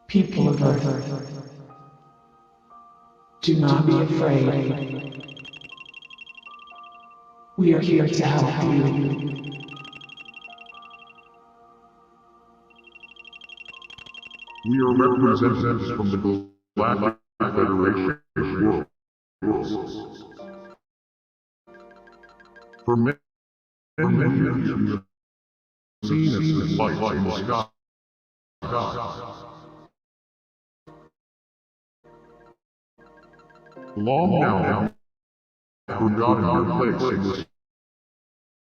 People of Earth, do not be afraid. We are here to help you. We are representatives from the Galactic Federation of Worlds. For many years, we have seen us as lights in the sky. Long now, forgotten your place in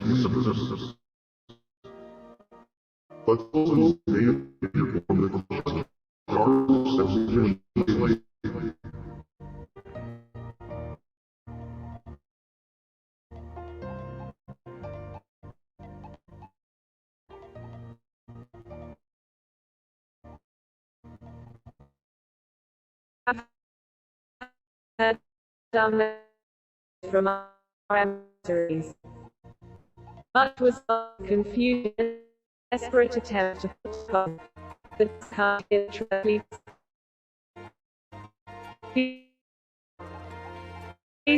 this universe. But those may appear from the stars that we really play. From our series. Much was confusion, desperate attempt to put on the can't literally. Raise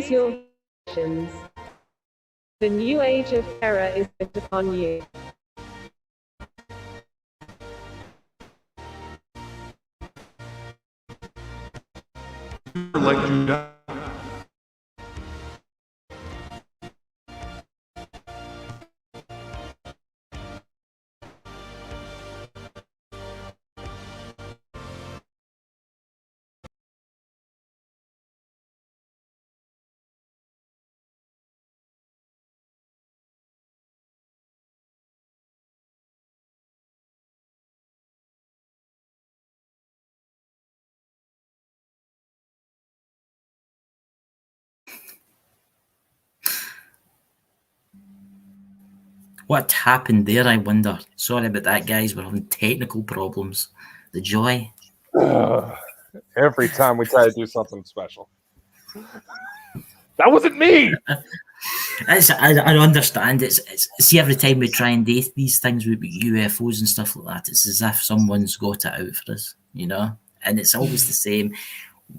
your questions. The new age of terror is built upon you. Like you die. What happened there, I wonder? Sorry about that, guys. We're having technical problems. The joy. Every time we try to do something special. That wasn't me! I understand. It's see, every time we try and do these things with UFOs and stuff like that, it's as if someone's got it out for us, you know? And it's always the same.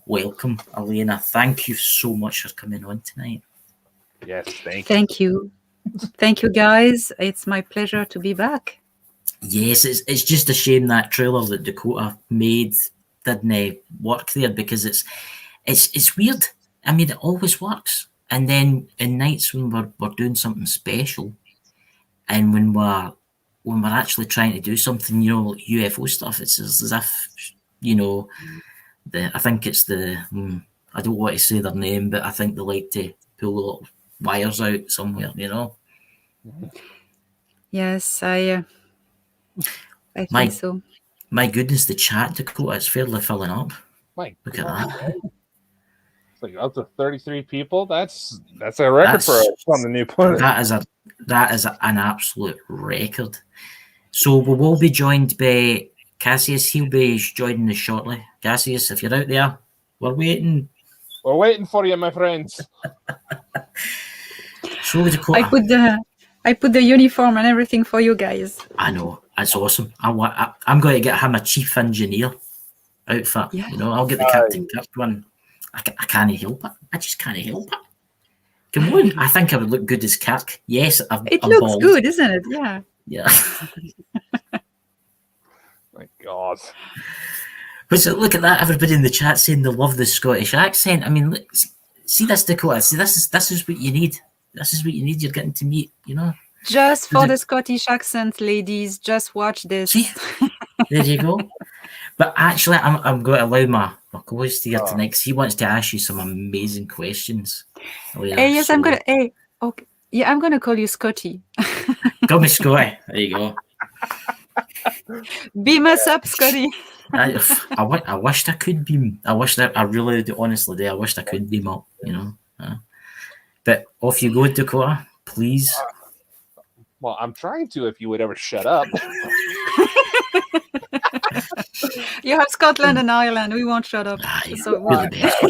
Welcome, Elena. Thank you so much for coming on tonight. Yes, thank you. Thank you. Thank you, guys. It's my pleasure to be back. Yes, it's just a shame that trailer that Dakota made didn't work there, because it's weird. I mean, it always works. And then in nights when we're doing something special, and when we're actually trying to do something, you know, UFO stuff, it's as if, you know, I think it's the I don't want to say their name, but I think they like to pull the little wires out somewhere, you know. Yes, I think so. My goodness, the chat, Dakota, it's fairly filling up. Look at that. It's like up to 33 people. That's a record for us on the new planet. That is an absolute record. So we will be joined by Cassius. He'll be joining us shortly. Cassius, if you're out there, we're waiting. We're waiting for you, my friends. So Dakota, I put the uniform and everything for you guys. I know, it's awesome. I'm going to get him a chief engineer outfit. Yeah. You know, I'll get the Captain Kirk one. I can't help it. I just can't help it. Come on, I think I would look good as Kirk. Yes, it I'm looks bald. good, isn't it? Yeah. Yeah. My God. But so look at that! Everybody in the chat saying they love the Scottish accent. I mean, look, see this, Dakota. See, this is what you need. This is what you need. You're getting to meet, you know. Just for the Scottish accent, ladies, just watch this. See, there you go. But actually, I'm going to allow my co-host here tonight, because he wants to ask you some amazing questions. Hey, yes, I'm gonna. Hey, okay, yeah, I'm gonna call you Scotty. Call me Scotty. There you go. Beam us up, Scotty. I wished I could beam. I really do, honestly do. I wished I could beam up, you know. But off you go, Dakota, please. Well, I'm trying to, if you would ever shut up. You have Scotland and Ireland. We won't shut up. So we're the best.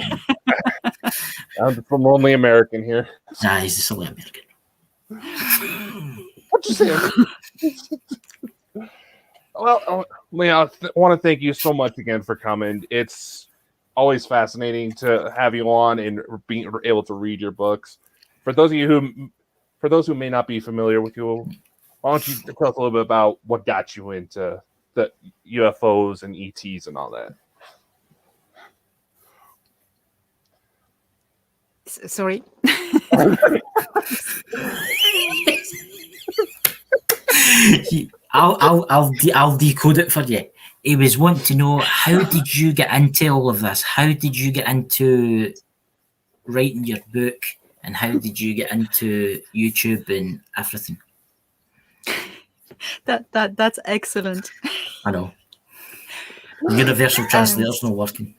I'm the lonely American here. Nah, he's the silly American. What'd you say? Well, Leon, I want to thank you so much again for coming. It's always fascinating to have you on and being able to read your books. For those who may not be familiar with you, why don't you tell us a little bit about what got you into the UFOs and ETs and all that? Sorry. I'll decode it for you. He was wanting to know, how did you get into all of this? How did you get into writing your book, and how did you get into YouTube and everything? That's excellent. I know. Universal translator's not working.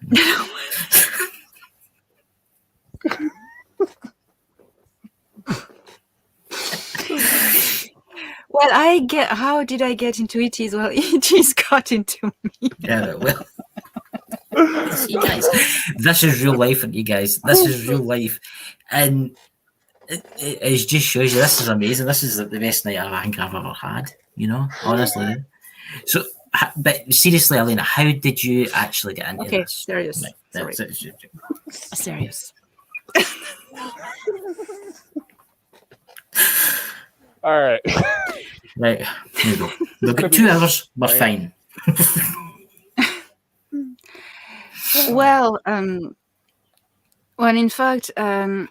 Well, how did I get into ETs? Well, ETs got into me. Yeah, well. You guys, this is real life, and you guys, this is real life, and it just shows you this is amazing. This is the best night I think I've ever had. You know, honestly. So, but seriously, Elena, how did you actually get into this? Serious. Right, Sorry. Serious. All right. Right, here we go. We've got 2 hours. We're fine. Well, in fact, I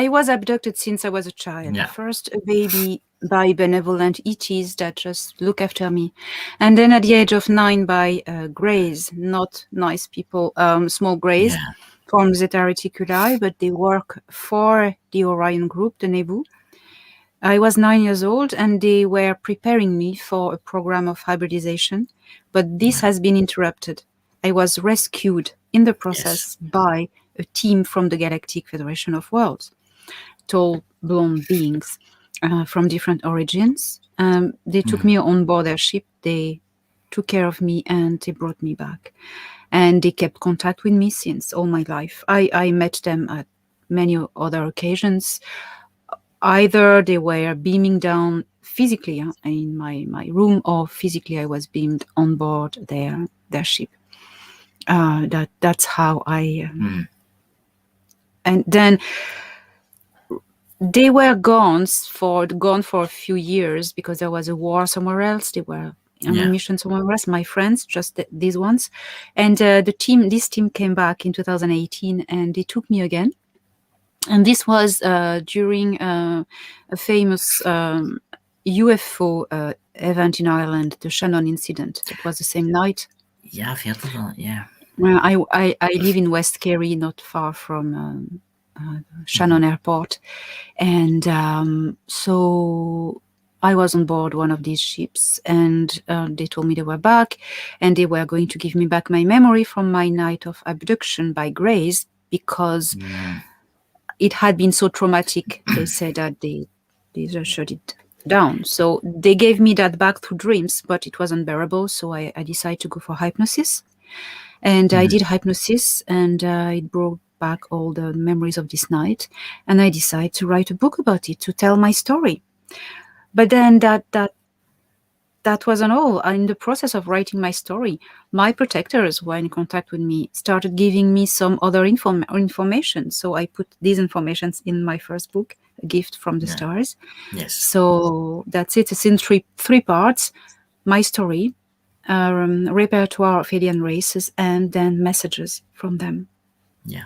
was abducted since I was a child. Yeah. First, a baby by benevolent ETs that just look after me, and then at the age of 9 by greys, not nice people, small greys, from Zeta Reticuli, but they work for the Orion group, the Nebu. I was 9 years old, and they were preparing me for a program of hybridization, but this has been interrupted. I was rescued in the process by a team from the Galactic Federation of Worlds, tall, blonde beings from different origins. They took me on board their ship, they took care of me, and they brought me back. And they kept contact with me since all my life. I met them at many other occasions. Either they were beaming down physically in my room, or physically I was beamed on board their ship. That's how I. And then they were gone for a few years because there was a war somewhere else. They were on a mission somewhere else. My friends, just these ones, and this team came back in 2018, and they took me again. And this was during a famous UFO event in Ireland, the Shannon incident. It was the same night. Yeah, I've heard of that, yeah. I live in West Kerry, not far from Shannon Airport. And so I was on board one of these ships, and they told me they were back, and they were going to give me back my memory from my night of abduction by Grace, because it had been so traumatic. They said that they just shut it down. So they gave me that back through dreams, but it was unbearable. So I decided to go for hypnosis. And I did hypnosis, and it brought back all the memories of this night. And I decided to write a book about it, to tell my story. But then that wasn't all. In the process of writing my story, my protectors who were in contact with me started giving me some other information. So I put these informations in my first book, A Gift from the Stars. Yes. So that's it. It's in three parts: my story, repertoire of alien races, and then messages from them. Yeah,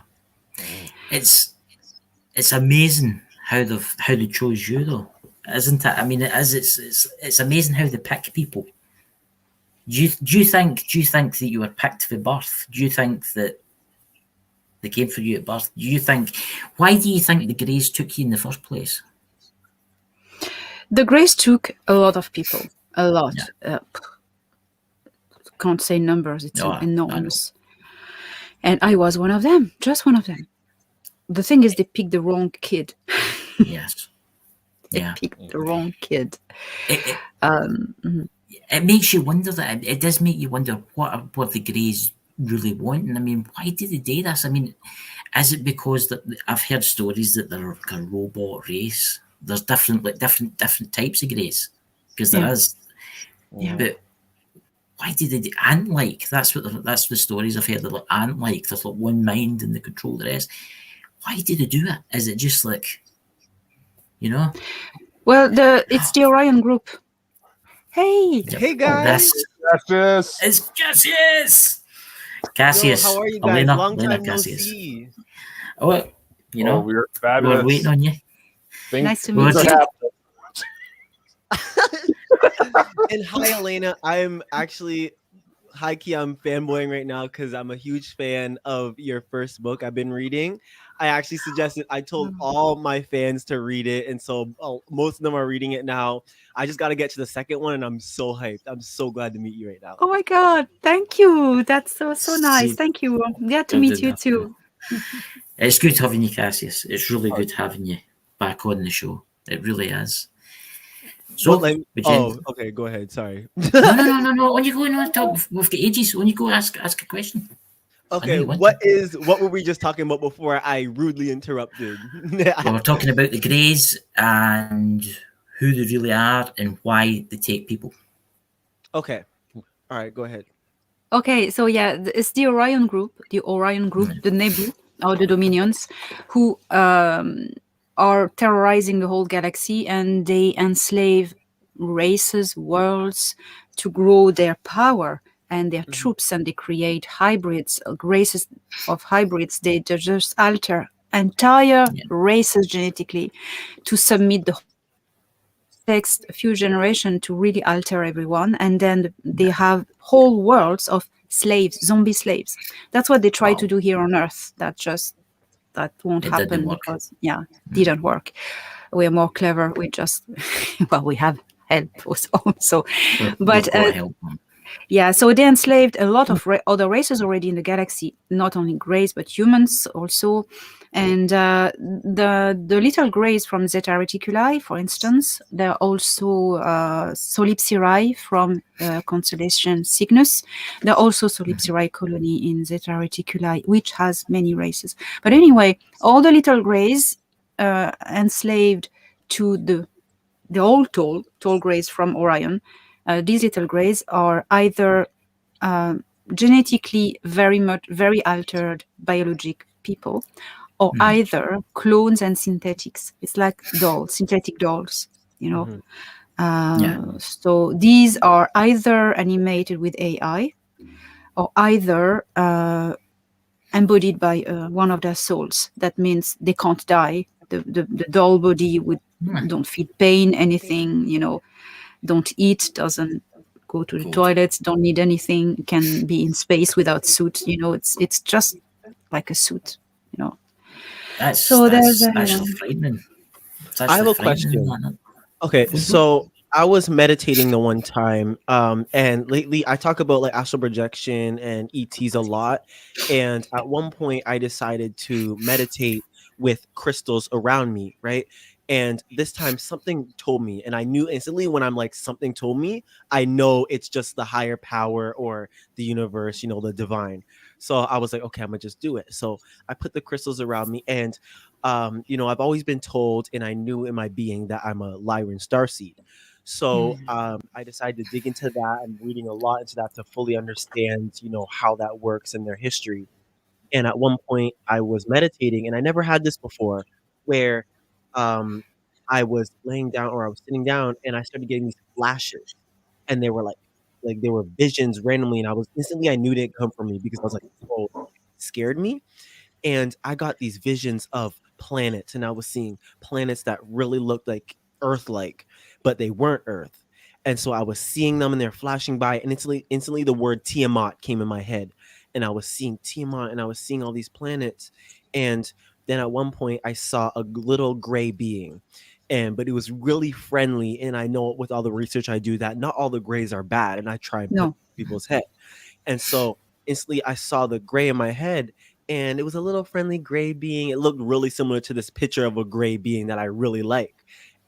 it's amazing how they chose you, though, isn't it? I mean, it is. It's amazing how they pick people. Do you think that you were picked for birth? Do you think that they came for you at birth? Why do you think the Greys took you in the first place? The Greys took a lot of people. A lot. Yeah. Can't say numbers. It's enormous. And I was one of them. Just one of them. The thing is, they picked the wrong kid. Yes. They picked the wrong kid. It makes you wonder that. It does make you wonder what the Greys really want. And I mean, why do they do this? I mean, is it because that I've heard stories that they're like a robot race? There's different types of Greys, because there is. Yeah. But why did they do ant-like? That's the stories I've heard. They're like ant-like. There's like one mind and they control the rest. Why did they do it? Is it just like, you know? Well, it's the Orion group. Hey, Hey guys, Cassius. It's Cassius. Cassius. yo, how are you guys? Elena, Long Elena, time no Cassius. see. Oh, you know, We're we fabulous. were waiting on you. Nice to Well, meet it's you. And hi, Elena. I'm actually high key. I'm fanboying right now because I'm a huge fan of your first book I've been reading. I actually suggested. I told all my fans to read it, and so most of them are reading it now. I just got to get to the second one, and I'm so hyped. I'm so glad to meet you right now. Oh my God, thank you. That's so nice. See, Thank you. Glad to meet you too. It's good having you, Cassius. It's really good having you back on the show. It really is. So, What, like, would you- oh, okay. Go ahead. Sorry. no. On you go, no, talk. We've got ages. On you go, ask a question. Okay, you want what were we just talking about before I rudely interrupted? Well, we're talking about the Greys and who they really are and why they take people. Okay. All right, go ahead. Okay, so yeah, it's the Orion group, the Nebu, or the Dominions, who are terrorizing the whole galaxy, and they enslave races, worlds, to grow their power and their troops, and they create hybrids, races of hybrids. They just alter entire races genetically to submit the takes a few generations to really alter everyone, and then they have whole worlds of slaves, zombie slaves. That's what they try to do here on Earth. That won't It happen didn't work. because didn't work. We're more clever. We just we have help also, but We've got to help them. yeah, so they enslaved a lot of other races already in the galaxy, not only Greys, but humans also. And the little Greys from Zeta Reticuli, for instance, they're also Solipsirae from constellation Cygnus. They're also Solipsirae colony in Zeta Reticuli, which has many races. But anyway, all the little Greys enslaved to the old tall Greys from Orion. These little Greys are either genetically very altered biologic people, or either clones and synthetics. It's like synthetic dolls, you know. So these are either animated with AI, or either embodied by one of their souls. That means they can't die. The doll body don't feel pain, anything, you know, don't eat, doesn't go to the toilets, don't need anything, can be in space without suit, you know. It's just like a suit, you know. That's actually frightening. I have a question. Okay, so I was meditating the one time, and lately I talk about like astral projection and ETs a lot. And at one point, I decided to meditate with crystals around me, right? And this time, something told me, and I knew instantly when I'm like, something told me, I know it's just the higher power or the universe, you know, the divine. So I was like, okay, I'm gonna just do it. So I put the crystals around me, and you know, I've always been told, and I knew in my being that I'm a Lyran Starseed. So I decided to dig into that. I'm reading a lot into that to fully understand, you know, how that works in their history. And at one point, I was meditating, and I never had this before, where I was laying down or I was sitting down, and I started getting these flashes, and they were like they were visions randomly, and I knew they didn't come from me because I was like, oh, it scared me. And I got these visions of planets, and I was seeing planets that really looked like Earth-like, but they weren't Earth. And so I was seeing them, and they're flashing by, and instantly the word Tiamat came in my head, and I was seeing Tiamat, and I was seeing all these planets. And then at one point I saw a little gray being, but it was really friendly. And I know with all the research I do that not all the grays are bad, and I try and put people's head. And so instantly I saw the gray in my head, and it was a little friendly gray being. It looked really similar to this picture of a gray being that I really like.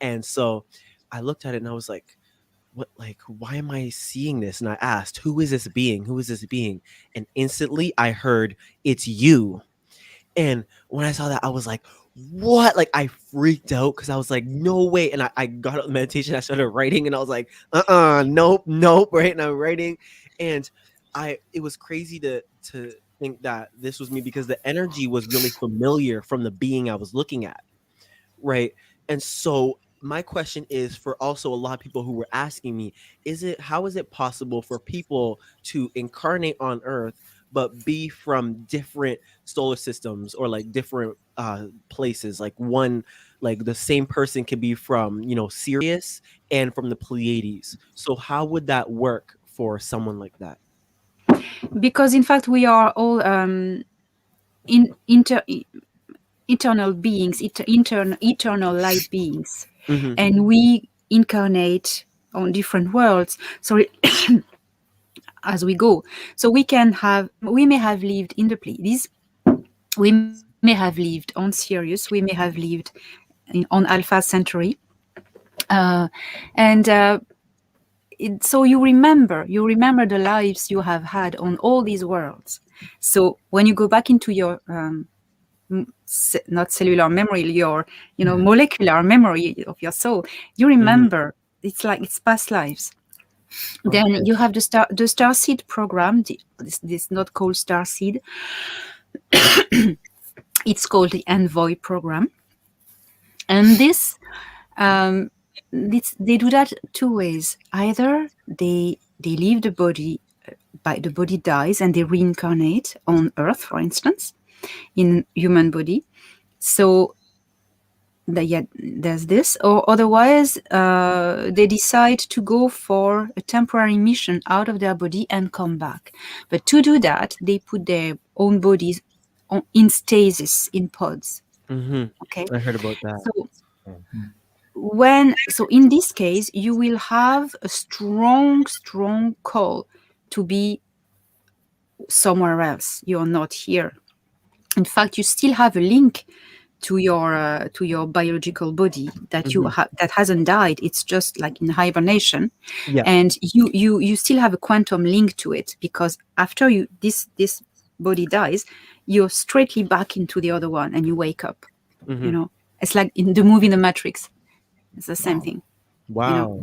And so I looked at it, and I was like, what, like, why am I seeing this? And I asked, who is this being? Who is this being? And instantly I heard, it's you. And when I saw that, I was like, what? Like, I freaked out because I was like, no way. And I got up meditation, I started writing, and I was like, nope, right? And I'm writing, and it was crazy to think that this was me because the energy was really familiar from the being I was looking at, right? And so my question is for also a lot of people who were asking me, how is it possible for people to incarnate on Earth but be from different solar systems or like different places? Like the same person could be from, Sirius and from the Pleiades. So how would that work for someone like that? Because in fact we are all in eternal beings, eternal light beings, Mm-hmm. and we incarnate on different worlds. Sorry. As we go, so we may have lived in the Pleiades, we may have lived on Sirius, we may have lived on Alpha Centauri, so you remember the lives you have had on all these worlds. So when you go back into your not cellular memory, your molecular memory of your soul, you remember. It's like it's past lives. Then you have the Starseed program. This not called Starseed. It's called the Envoy program, and they do that two ways. Either they leave the body, the body dies, and they reincarnate on Earth, for instance, in human body. So there's this, or otherwise they decide to go for a temporary mission out of their body and come back. But to do that, they put their own bodies in stasis, in pods. Okay, I heard about that. So in this case, you will have a strong call to be somewhere else. You're not here. In fact, you still have a link to your biological body that you that hasn't died. It's just like in hibernation, and you still have a quantum link to it, because after this body dies, you're straightly back into the other one, and you wake up. It's like in the movie The Matrix. It's the same thing. Wow.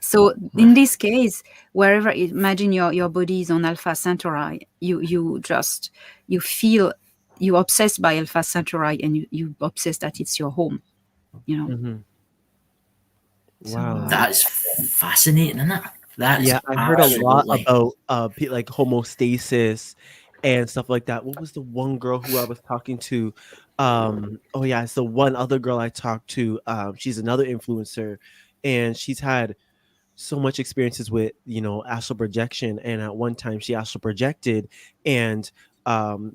So in this case, wherever, imagine your body is on Alpha Centauri, you feel you're obsessed by Alpha Centauri, and you obsessed that it's your home. Wow. That's fascinating, isn't it? That's I heard a lot about like homostasis and stuff like that. What was the one girl who I was talking to? It's the one other girl I talked to. She's another influencer, and she's had so much experiences with astral projection, and at one time she astral projected, and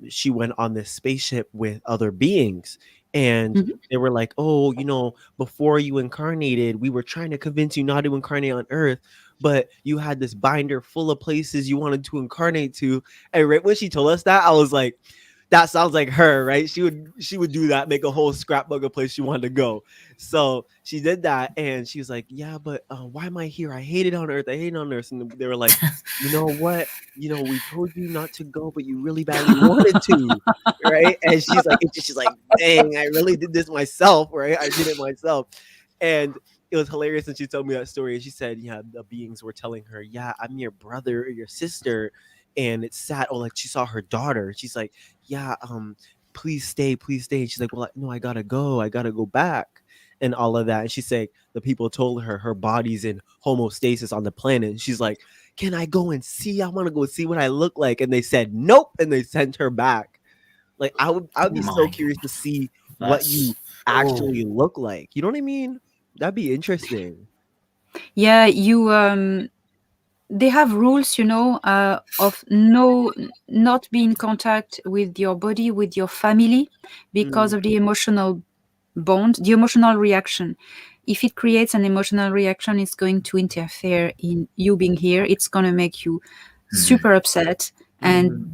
she went on this spaceship with other beings, and they were like, oh, before you incarnated, we were trying to convince you not to incarnate on Earth, but you had this binder full of places you wanted to incarnate to. And right when she told us that, I was like, that sounds like her, right? She would do that, make a whole scrapbook of place she wanted to go. So she did that, and she was like, yeah, but why am I here? I hate it on Earth. And they were like, you know what? We told you not to go, but you really badly wanted to, right? And she's like, dang, I really did this myself, right? I did it myself. And it was hilarious when she told me that story. And she said, yeah, the beings were telling her, yeah, I'm your brother or your sister. And it's sad. Oh, like she saw her daughter. She's like, yeah, please stay. And she's like, well, no, I gotta go back, and all of that. And she's saying the people told her body's in homostasis on the planet. And she's like, can I go and see? I want to go see what I look like. And they said nope, and they sent her back. Like I would be so curious to see what you actually look like. You know what I mean? That'd be interesting. Yeah, they have rules, of not be in contact with your body, with your family, because of the emotional bond, the emotional reaction. If it creates an emotional reaction, it's going to interfere in you being here. It's going to make you super upset and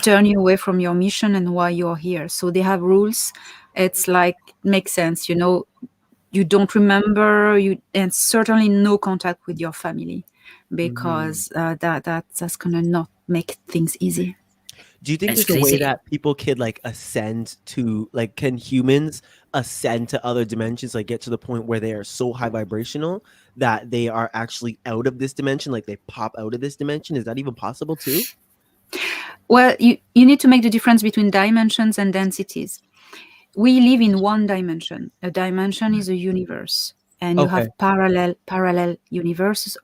turn you away from your mission and why you're here. So they have rules. It's like, makes sense, you don't remember, and certainly no contact with your family, because that's gonna not make things easy. Do you think It's there's a way crazy. that people could like ascend to, like, can humans ascend to other dimensions, like get to the point where they are so high vibrational that they are actually out of this dimension, like they pop out of this dimension? Is that even possible too? Well, you need to make the difference between dimensions and densities. We live in one dimension. A dimension is a universe, and you have Okay. parallel universes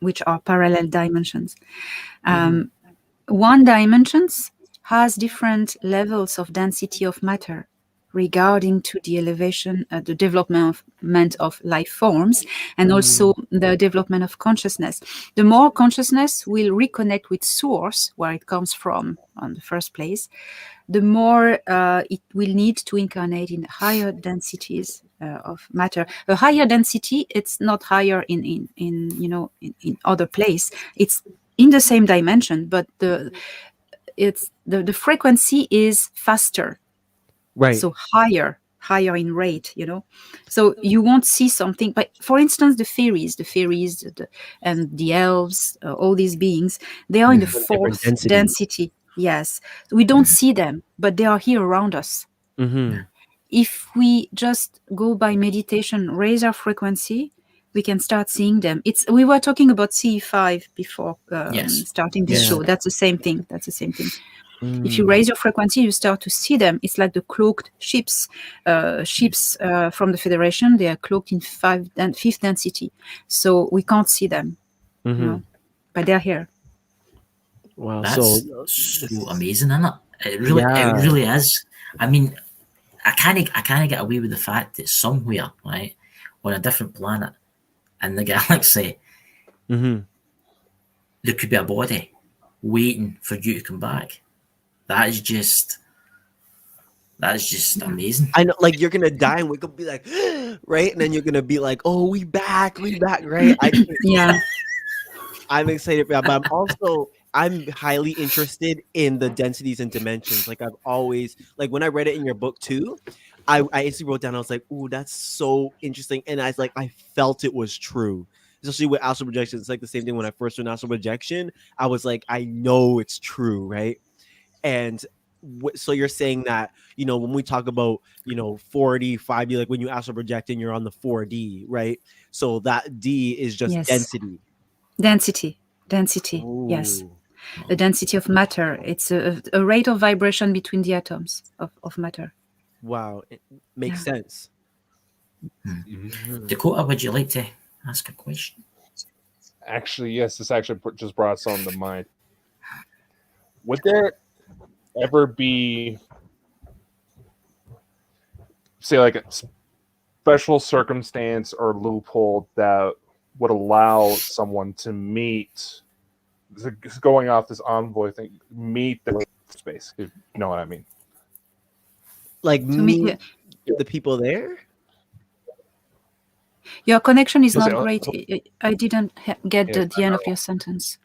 which are parallel dimensions. One dimensions has different levels of density of matter regarding to the elevation, the development of life forms, and also the development of consciousness. The more consciousness will reconnect with source, where it comes from on the first place, the more it will need to incarnate in higher densities of matter. A higher density, it's not higher in other place. It's in the same dimension, but the frequency is faster, Right. so higher in rate. So you won't see something. But for instance, the fairies, and the elves, all these beings, they are in the Different fourth densities. density. Yes, we don't see them, but they are here around us. If we just go by meditation, raise our frequency, we can start seeing them. We were talking about CE5 before Yes. starting this Yeah. show. That's the same thing. If you raise your frequency, you start to see them. It's like the cloaked ships. From the Federation, they are cloaked in fifth density, so we can't see them. But they're here. Wow. That's so amazing, isn't it? It really is. I mean, I can't get away with the fact that somewhere, right, on a different planet in the galaxy, there could be a body waiting for you to come back. That is just amazing. I know, like, you're gonna die and wake up and be like, right? And then you're gonna be like, oh, we back, right? Yeah. I'm excited for that, but I'm highly interested in the densities and dimensions. Like, I've always, like, when I read it in your book too, I instantly wrote down, I was like, ooh, that's so interesting. And I felt it was true. Especially with astral projection. It's like the same thing when I first learned astral projection. I was like, I know it's true, right? And so you're saying that, when we talk about, 4D, 5D, like when you astral project and you're on the 4D, right? So that D is just density. Density. Yes. The density of matter. It's a rate of vibration between the atoms of matter. Wow. It makes sense. Dakota, would you like to ask a question? Actually, yes, this actually just brought something to mind. Would there ever be, say, like a special circumstance or loophole that would allow someone to meet, going off this envoy thing, meet the space? You know what I mean? Like, meet the people there? Your connection is not great. I didn't get the end of your sentence.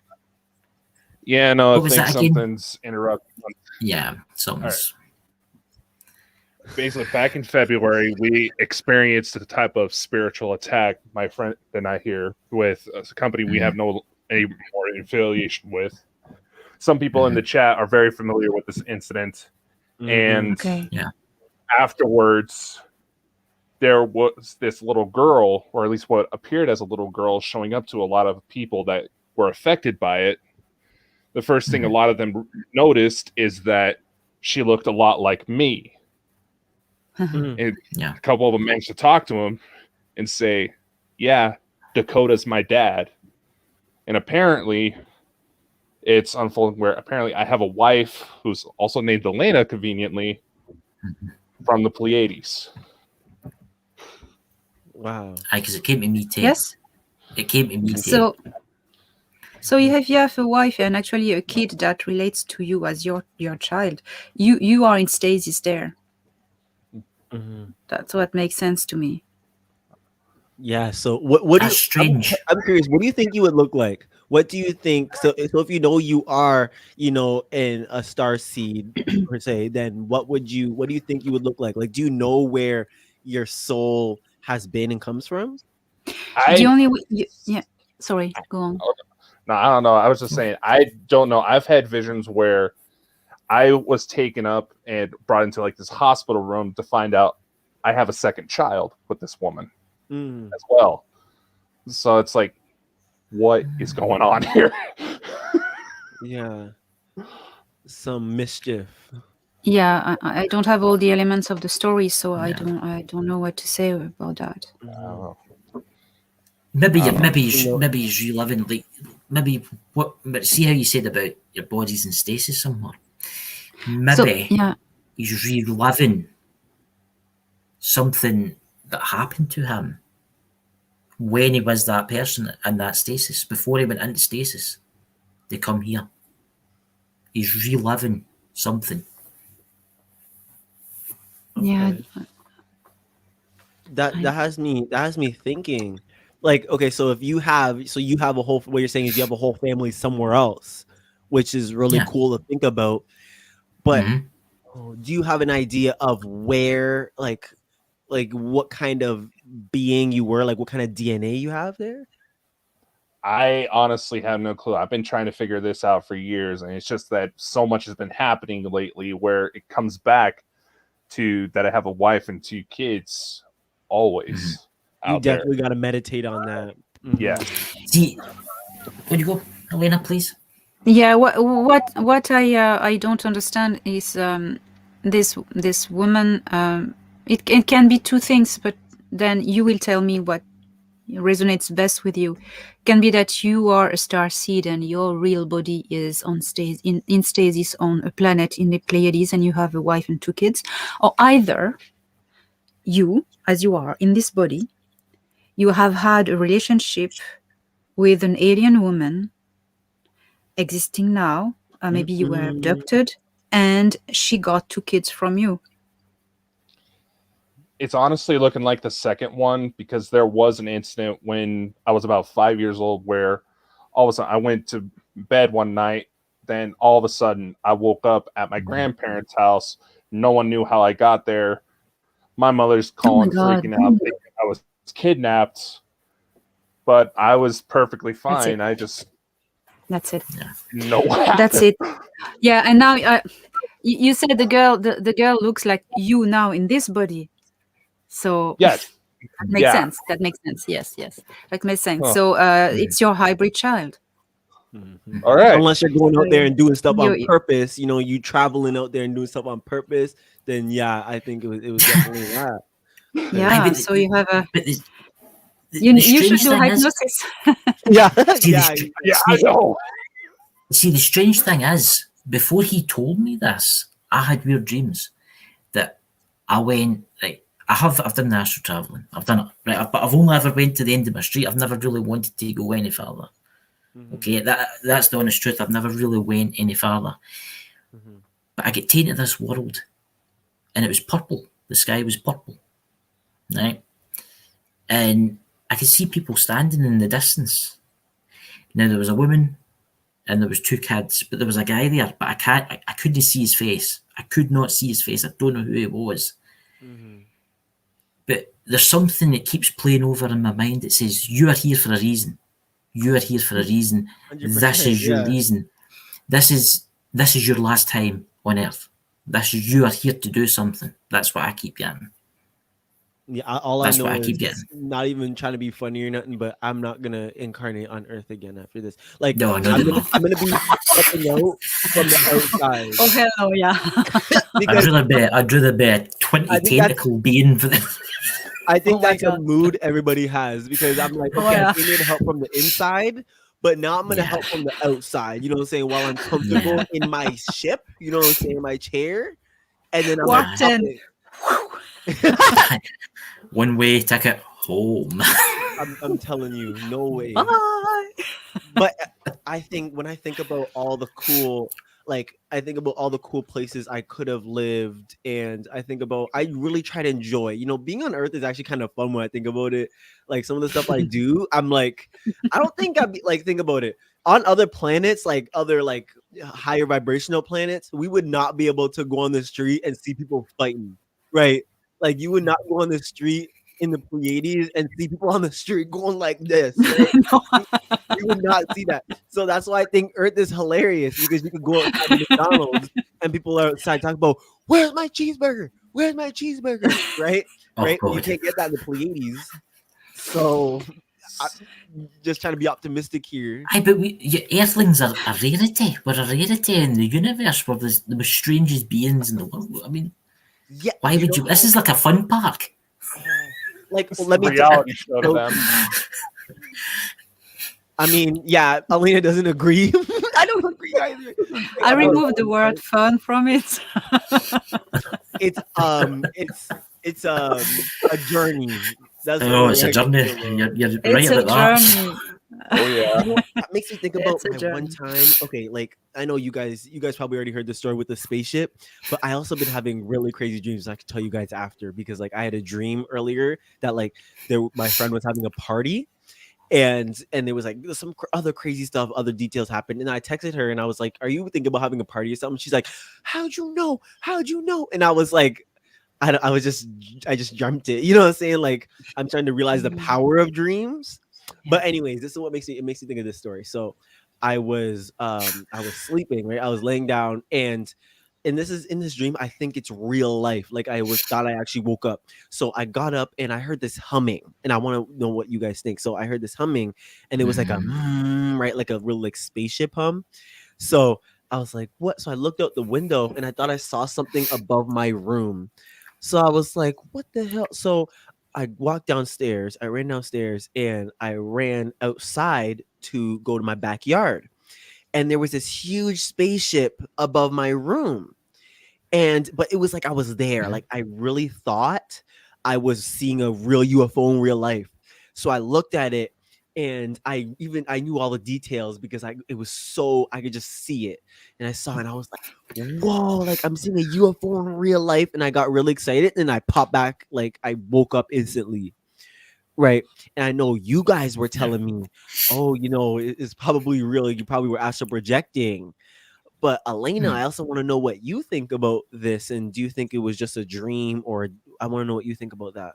Yeah, no, I think something's interrupted. Yeah, something's... Right. Basically, back in February, we experienced a type of spiritual attack, my friend and I here, with a company we have any more affiliation with. Some people in the chat are very familiar with this incident. And afterwards, there was this little girl, or at least what appeared as a little girl, showing up to a lot of people that were affected by it. The first thing a lot of them noticed is that she looked a lot like me. And a couple of them managed to talk to him and say, yeah, Dakota's my dad. And apparently it's unfolding where apparently I have a wife who's also named Elena, conveniently, from the Pleiades. Wow. Because it came to me too. Yes. It came to me too. So you have a wife and actually a kid that relates to you as your child. You are in stasis there. That's what makes sense to me. Yeah. So what That's strange. I'm curious. What do you think you would look like? What do you think? So if you are, in a starseed per se, then what do you think you would look like? Like, do you know where your soul has been and comes from? Sorry, go on. No, I don't know. I was just saying, I don't know. I've had visions where I was taken up and brought into like this hospital room to find out I have a second child with this woman as well. So it's like, what is going on here? Yeah. Some mischief. Yeah, I don't have all the elements of the story, so I don't know what to say about that. Maybe he's reliving, like maybe what. But see how you said about your body's in stasis somewhere. Maybe he's reliving something that happened to him when he was that person in that stasis, before he went into stasis. They come here. He's reliving something. Yeah. That has me thinking. Like, okay, so if you have a whole, what you're saying is you have a whole family somewhere else, which is really cool to think about. But do you have an idea of where, like what kind of being you were, like what kind of DNA you have there? I honestly have no clue. I've been trying to figure this out for years, and it's just that so much has been happening lately where it comes back to that I have a wife and 2 kids always. You definitely got to meditate on that. Yeah. See, when you go, Elena, please. Yeah, what I don't understand is this woman. It can be 2 things, but then you will tell me what resonates best with you. It can be that you are a starseed and your real body is on in stasis on a planet in the Pleiades, and you have a wife and 2 kids, or either you, as you are in this body, you have had a relationship with an alien woman existing now. Maybe you were abducted and she got 2 kids from you. It's honestly looking like the second one, because there was an incident when I was about 5 years old where all of a sudden I went to bed one night. Then all of a sudden I woke up at my grandparents' house. No one knew how I got there. My mother's calling, freaking out, thinking I was kidnapped, but I was perfectly fine. That's it. No. That's it. Yeah, and now you said the girl looks like you now in this body. So yes, that makes sense. That makes sense. Yes, that makes sense. Oh. So it's your hybrid child. All right. Unless you're going out there and doing stuff on purpose, you traveling out there and doing stuff on purpose, then I think it was definitely that. Yeah. So you have a. You should do hypnosis. I know. See, the strange thing is, before he told me this, I had weird dreams that I went, right, I've done the astral traveling. I've done it, right, but I've only ever went to the end of my street. I've never really wanted to go any further. Okay, that's the honest truth. I've never really went any further. But I get taken to this world, and it was purple. The sky was purple, right? And I could see people standing in the distance. Now there was a woman, and there was 2 kids, but there was a guy there. But I couldn't see his face. I could not see his face. I don't know who he was. But there's something that keeps playing over in my mind that says, you are here for a reason. You are here for a reason. This is your reason. This is your last time on Earth. You are here to do something. That's what I keep getting. Yeah, all That's I know what I is keep getting. Not even trying to be funny or nothing, but I'm not gonna incarnate on Earth again after this. Like, No. I'm gonna be stepping out from the outside. Oh hell yeah! I'd rather be a 20 tentacle being for the. I think that's a mood everybody has, because I'm like, okay, I need help from the inside, but now I'm gonna help from the outside. You know what I'm saying? While I'm comfortable in my ship, you know what I'm saying, my chair, and then I'm walked in. One way ticket home. I'm telling you, no way. Bye. But I think when I think about all the cool, I think about all the cool places I could have lived, and I think about, I really try to enjoy, being on Earth is actually kind of fun when I think about it. Like some of the stuff I do, I'm like, I don't think I'd be like, think about it. On other planets, like other like higher vibrational planets, we would not be able to go on the street and see people fighting, right? Like you would not go on the street in the Pleiades and see people on the street going like this. Right? No. You would not see that. So that's why I think Earth is hilarious, because you could go outside of McDonald's and people are outside talking about, where's my cheeseburger? Where's my cheeseburger? Right? Oh, Right? You God. can't get that in the Pleiades. So I'm just trying to be optimistic here. Aye, but Earthlings are a rarity. We're a rarity in the universe. We're the most strangest beings in the world. I mean, Yeah. why would you? This is like a fun park. Like, It's let the me reality show to them. I mean, yeah, Elena doesn't agree. I don't agree either. I removed the word fun from it. It's a journey. That's Oh, what it's a I journey. feel. You're right It's a about that. journey. Oh yeah. You know, that makes me think about It's a my one journey. time. Okay, like I know you guys probably already heard the story with the spaceship, but I also been having really crazy dreams. I could tell you guys after, because like I had a dream earlier that like my friend was having a party, and there was like some other crazy stuff, other details happened, and I texted her and I was like, "Are you thinking about having a party or something?" She's like, "How'd you know? How'd you know?" And I was like, I just dreamt it. You know what I'm saying? Like I'm trying to realize the power of dreams. But anyways, this is what makes me think of this story. So I was sleeping, right? I was laying down, and this is in this dream. I think it's real life. Like thought I actually woke up. So I got up and I heard this humming, and I want to know what you guys think. So I heard this humming, and it was like a right, like a real like spaceship hum. So I was like, what? So I looked out the window and I thought I saw something above my room. So I was like, what the hell? So I walked downstairs, I ran downstairs, and I ran outside to go to my backyard. And there was this huge spaceship above my room. But it was like I was there. Like I really thought I was seeing a real UFO in real life. So I looked at it, and I knew all the details because it was so I could just see it. And I saw it and I was like, whoa, like I'm seeing a UFO in real life. And I got really excited, and I popped back, like I woke up instantly. Right. And I know you guys were telling me, oh, it's probably real. You probably were astral projecting. But Elena, I also want to know what you think about this. And do you think it was just a dream, or I want to know what you think about that?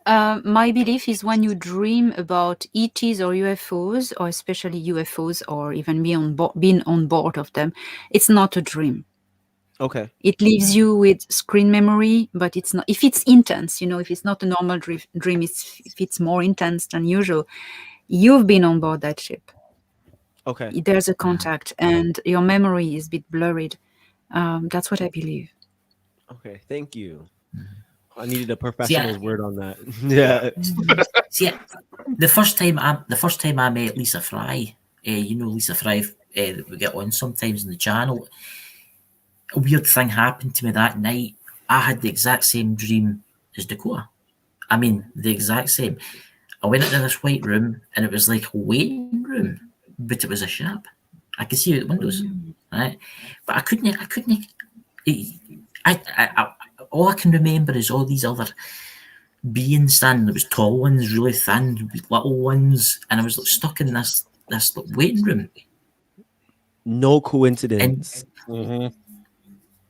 My belief is when you dream about ETs or UFOs, or especially UFOs, or even being on board of them, it's not a dream. Okay. It leaves you with screen memory, but it's not. If it's intense, if it's not a normal dream, if it's more intense than usual, you've been on board that ship. Okay. There's a contact, and your memory is a bit blurred. That's what I believe. Okay. Thank you. I needed a professional's word on that. Yeah. See, the first time I met Lisa Fry, Lisa Fry, we get on sometimes on the channel. A weird thing happened to me that night. I had the exact same dream as Dakota. I mean, the exact same. I went into this white room, and it was like a waiting room, but it was a ship. I could see out the windows, right? But I couldn't. All I can remember is all these other beings standing. There was tall ones, really thin, little ones, and I was stuck in this waiting room. No coincidence.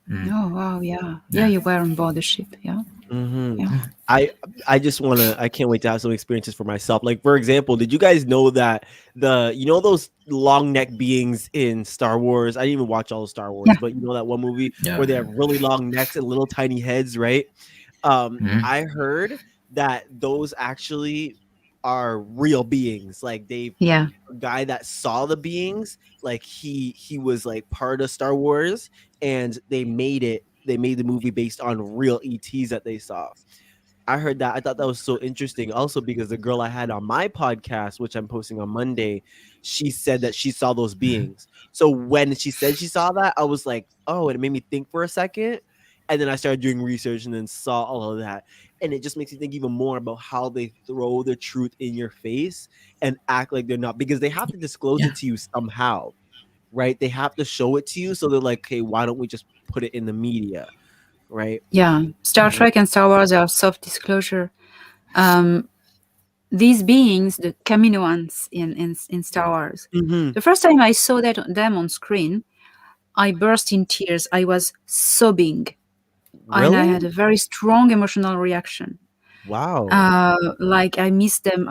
Oh wow, yeah, you were on board the ship, yeah. Yeah. I just I can't wait to have some experiences for myself. Like, for example, did you guys know that those long neck beings in Star Wars? I didn't even watch all of Star Wars, but you know that one movie where they have really long necks and little tiny heads, right? I heard that those actually are real beings. Like a guy that saw the beings, like he was like part of Star Wars, and they made the movie based on real ETs that they saw. I heard that. I thought that was so interesting. Also, because the girl I had on my podcast, which I'm posting on Monday, she said that she saw those beings. So when she said she saw that, I was like, oh, and it made me think for a second. And then I started doing research and then saw all of that. And it just makes me think even more about how they throw the truth in your face and act like they're not, because they have to disclose it to you somehow, right? They have to show it to you. So they're like, okay, why don't we just put it in the media? Right. Yeah. Star Trek and Star Wars are soft disclosure. These beings, the Kaminoans in Star Wars, the first time I saw them on screen, I burst in tears. I was sobbing. Really? And I had a very strong emotional reaction. Wow. Like I miss them.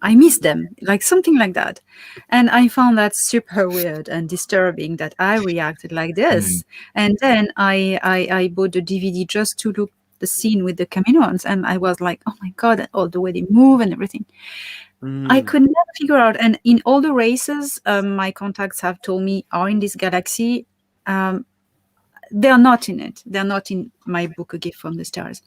I miss them, like something like that. And I found that super weird and disturbing that I reacted like this. And then I bought the DVD just to look the scene with the chameleons, and I was like, oh my god, all the way they move and everything. I Mm. could never figure out. And in all the races my contacts have told me are in this galaxy, they're not in it. They're not in my book, A Gift from the Stars.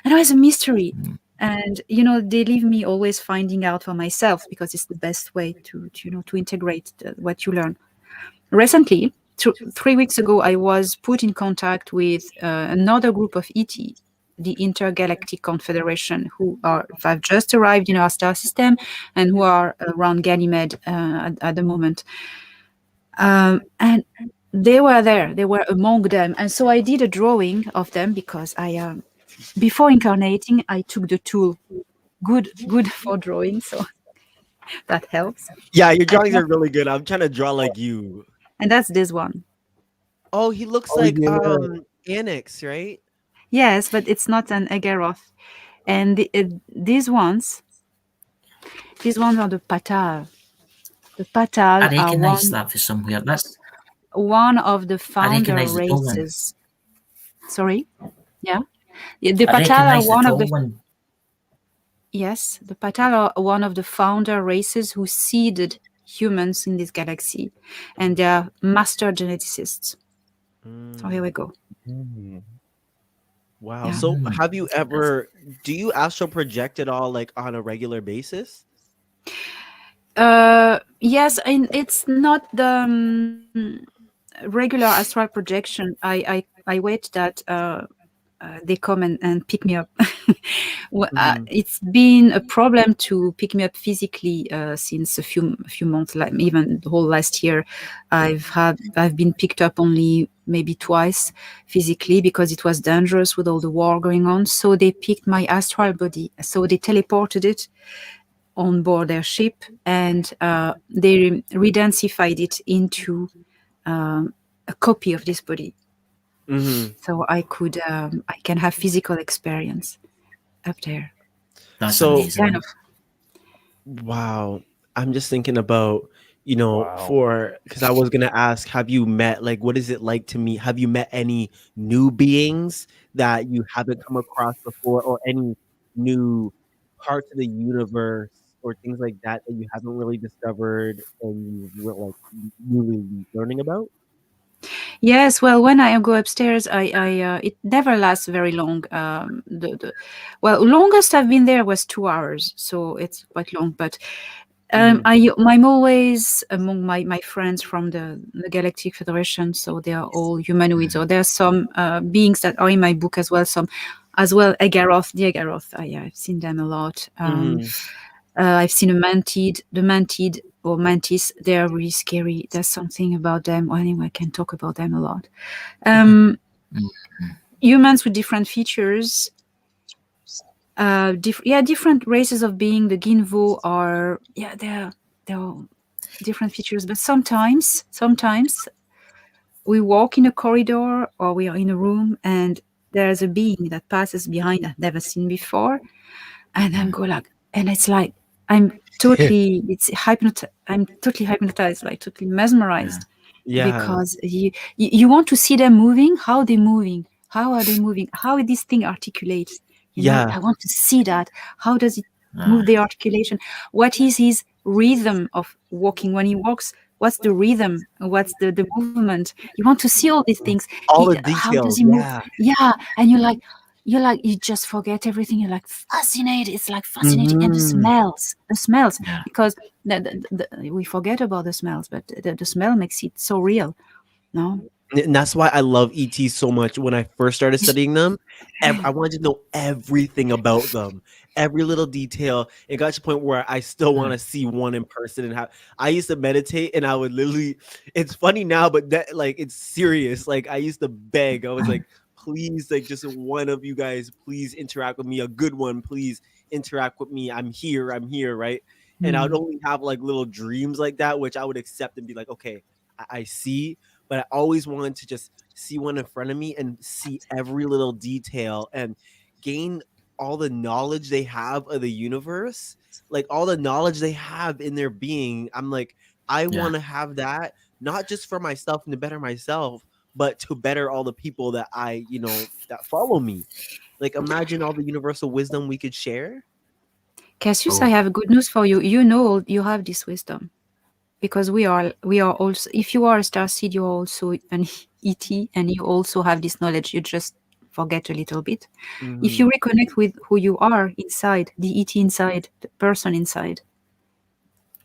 And it was a mystery. And they leave me always finding out for myself, because it's the best way to integrate what you learn. Recently, 3 weeks ago, I was put in contact with another group of ET, the Intergalactic Confederation, who have just arrived in our star system and who are around Ganymede at the moment. And they were there. They were among them. And so I did a drawing of them, because I before incarnating, I took the tool. Good for drawing, so that helps. Yeah, your drawings are really good. I'm trying to draw like you. And that's this one. Oh, he looks Oh, like yeah. Annex, right? Yes, but it's not an Agaroth. And these ones are the Patal. The I Patal are recognise that for somewhere. That's one of the I founder recognise the tall one. races. Sorry? Yeah. The I Patal are recognise the one of tall the one. Yes, the Patal are one of the founder races who seeded humans in this galaxy, and they are master geneticists. So here we go. Wow. Yeah. So have you ever, do you astral project at all, like on a regular basis? Yes, and it's not the regular astral projection. I wait that they come and pick me up. It's been a problem to pick me up physically since a few months, like even the whole last year. I've been picked up only maybe twice physically, because it was dangerous with all the war going on. So they picked my astral body. So they teleported it on board their ship, and they redensified it into a copy of this body. So I can have physical experience up there. That's So, amazing. Kind of. wow. I'm just thinking about, Wow. because I was going to ask, have you met, like, what is it like to meet? Have you met any new beings that you haven't come across before, or any new parts of the universe or things like that that you haven't really discovered and you were like newly learning about? Yes, well, when I go upstairs, it never lasts very long. Longest I've been there was 2 hours, so it's quite long. But I'm always among my friends from the Galactic Federation, so they are all humanoids. Or there are some beings that are in my book as well. Some as well, the Agaroth. I've seen them a lot. I've seen the mantid or mantis. They are really scary. There's something about them. Well, anyway, I can talk about them a lot. Humans with different features. Different races of being. The Ginvo are they're different features. But sometimes we walk in a corridor or we are in a room and there's a being that passes behind I've never seen before, and I'm go like, and it's like I'm totally hypnotized, like totally mesmerized, Yeah. because you want to see them moving, how are they moving, how this thing articulates, Yeah. I want to see that. How does it move the articulation? What is his rhythm of walking when he walks? What's the rhythm? What's the movement? You want to see all these things. All the How does details. he move? Yeah. Yeah, and you just forget everything. You're like fascinated. It's like fascinating. And the smells, because we forget about the smells, but the smell makes it so real. No. And that's why I love ET so much. When I first started studying them, I wanted to know everything about them, every little detail. It got to the point where I still want to see one in person and have. I used to meditate, and I would literally. It's funny now, but that like it's serious. Like I used to beg. I was like, please, like just one of you guys, please interact with me. A good one, please interact with me. I'm here, right? And I would only have like little dreams like that, which I would accept and be like, okay, I see. But I always wanted to just see one in front of me and see every little detail and gain all the knowledge they have of the universe, like all the knowledge they have in their being, I'm like, I want to have that, not just for myself and to better myself, but to better all the people that I, that follow me. Like, imagine all the universal wisdom we could share. Cassius, I have good news for you. You know you have this wisdom. Because we are also, if you are a starseed, you're also an ET, and you also have this knowledge. You just forget a little bit. If you reconnect with who you are inside, the ET inside, the person inside,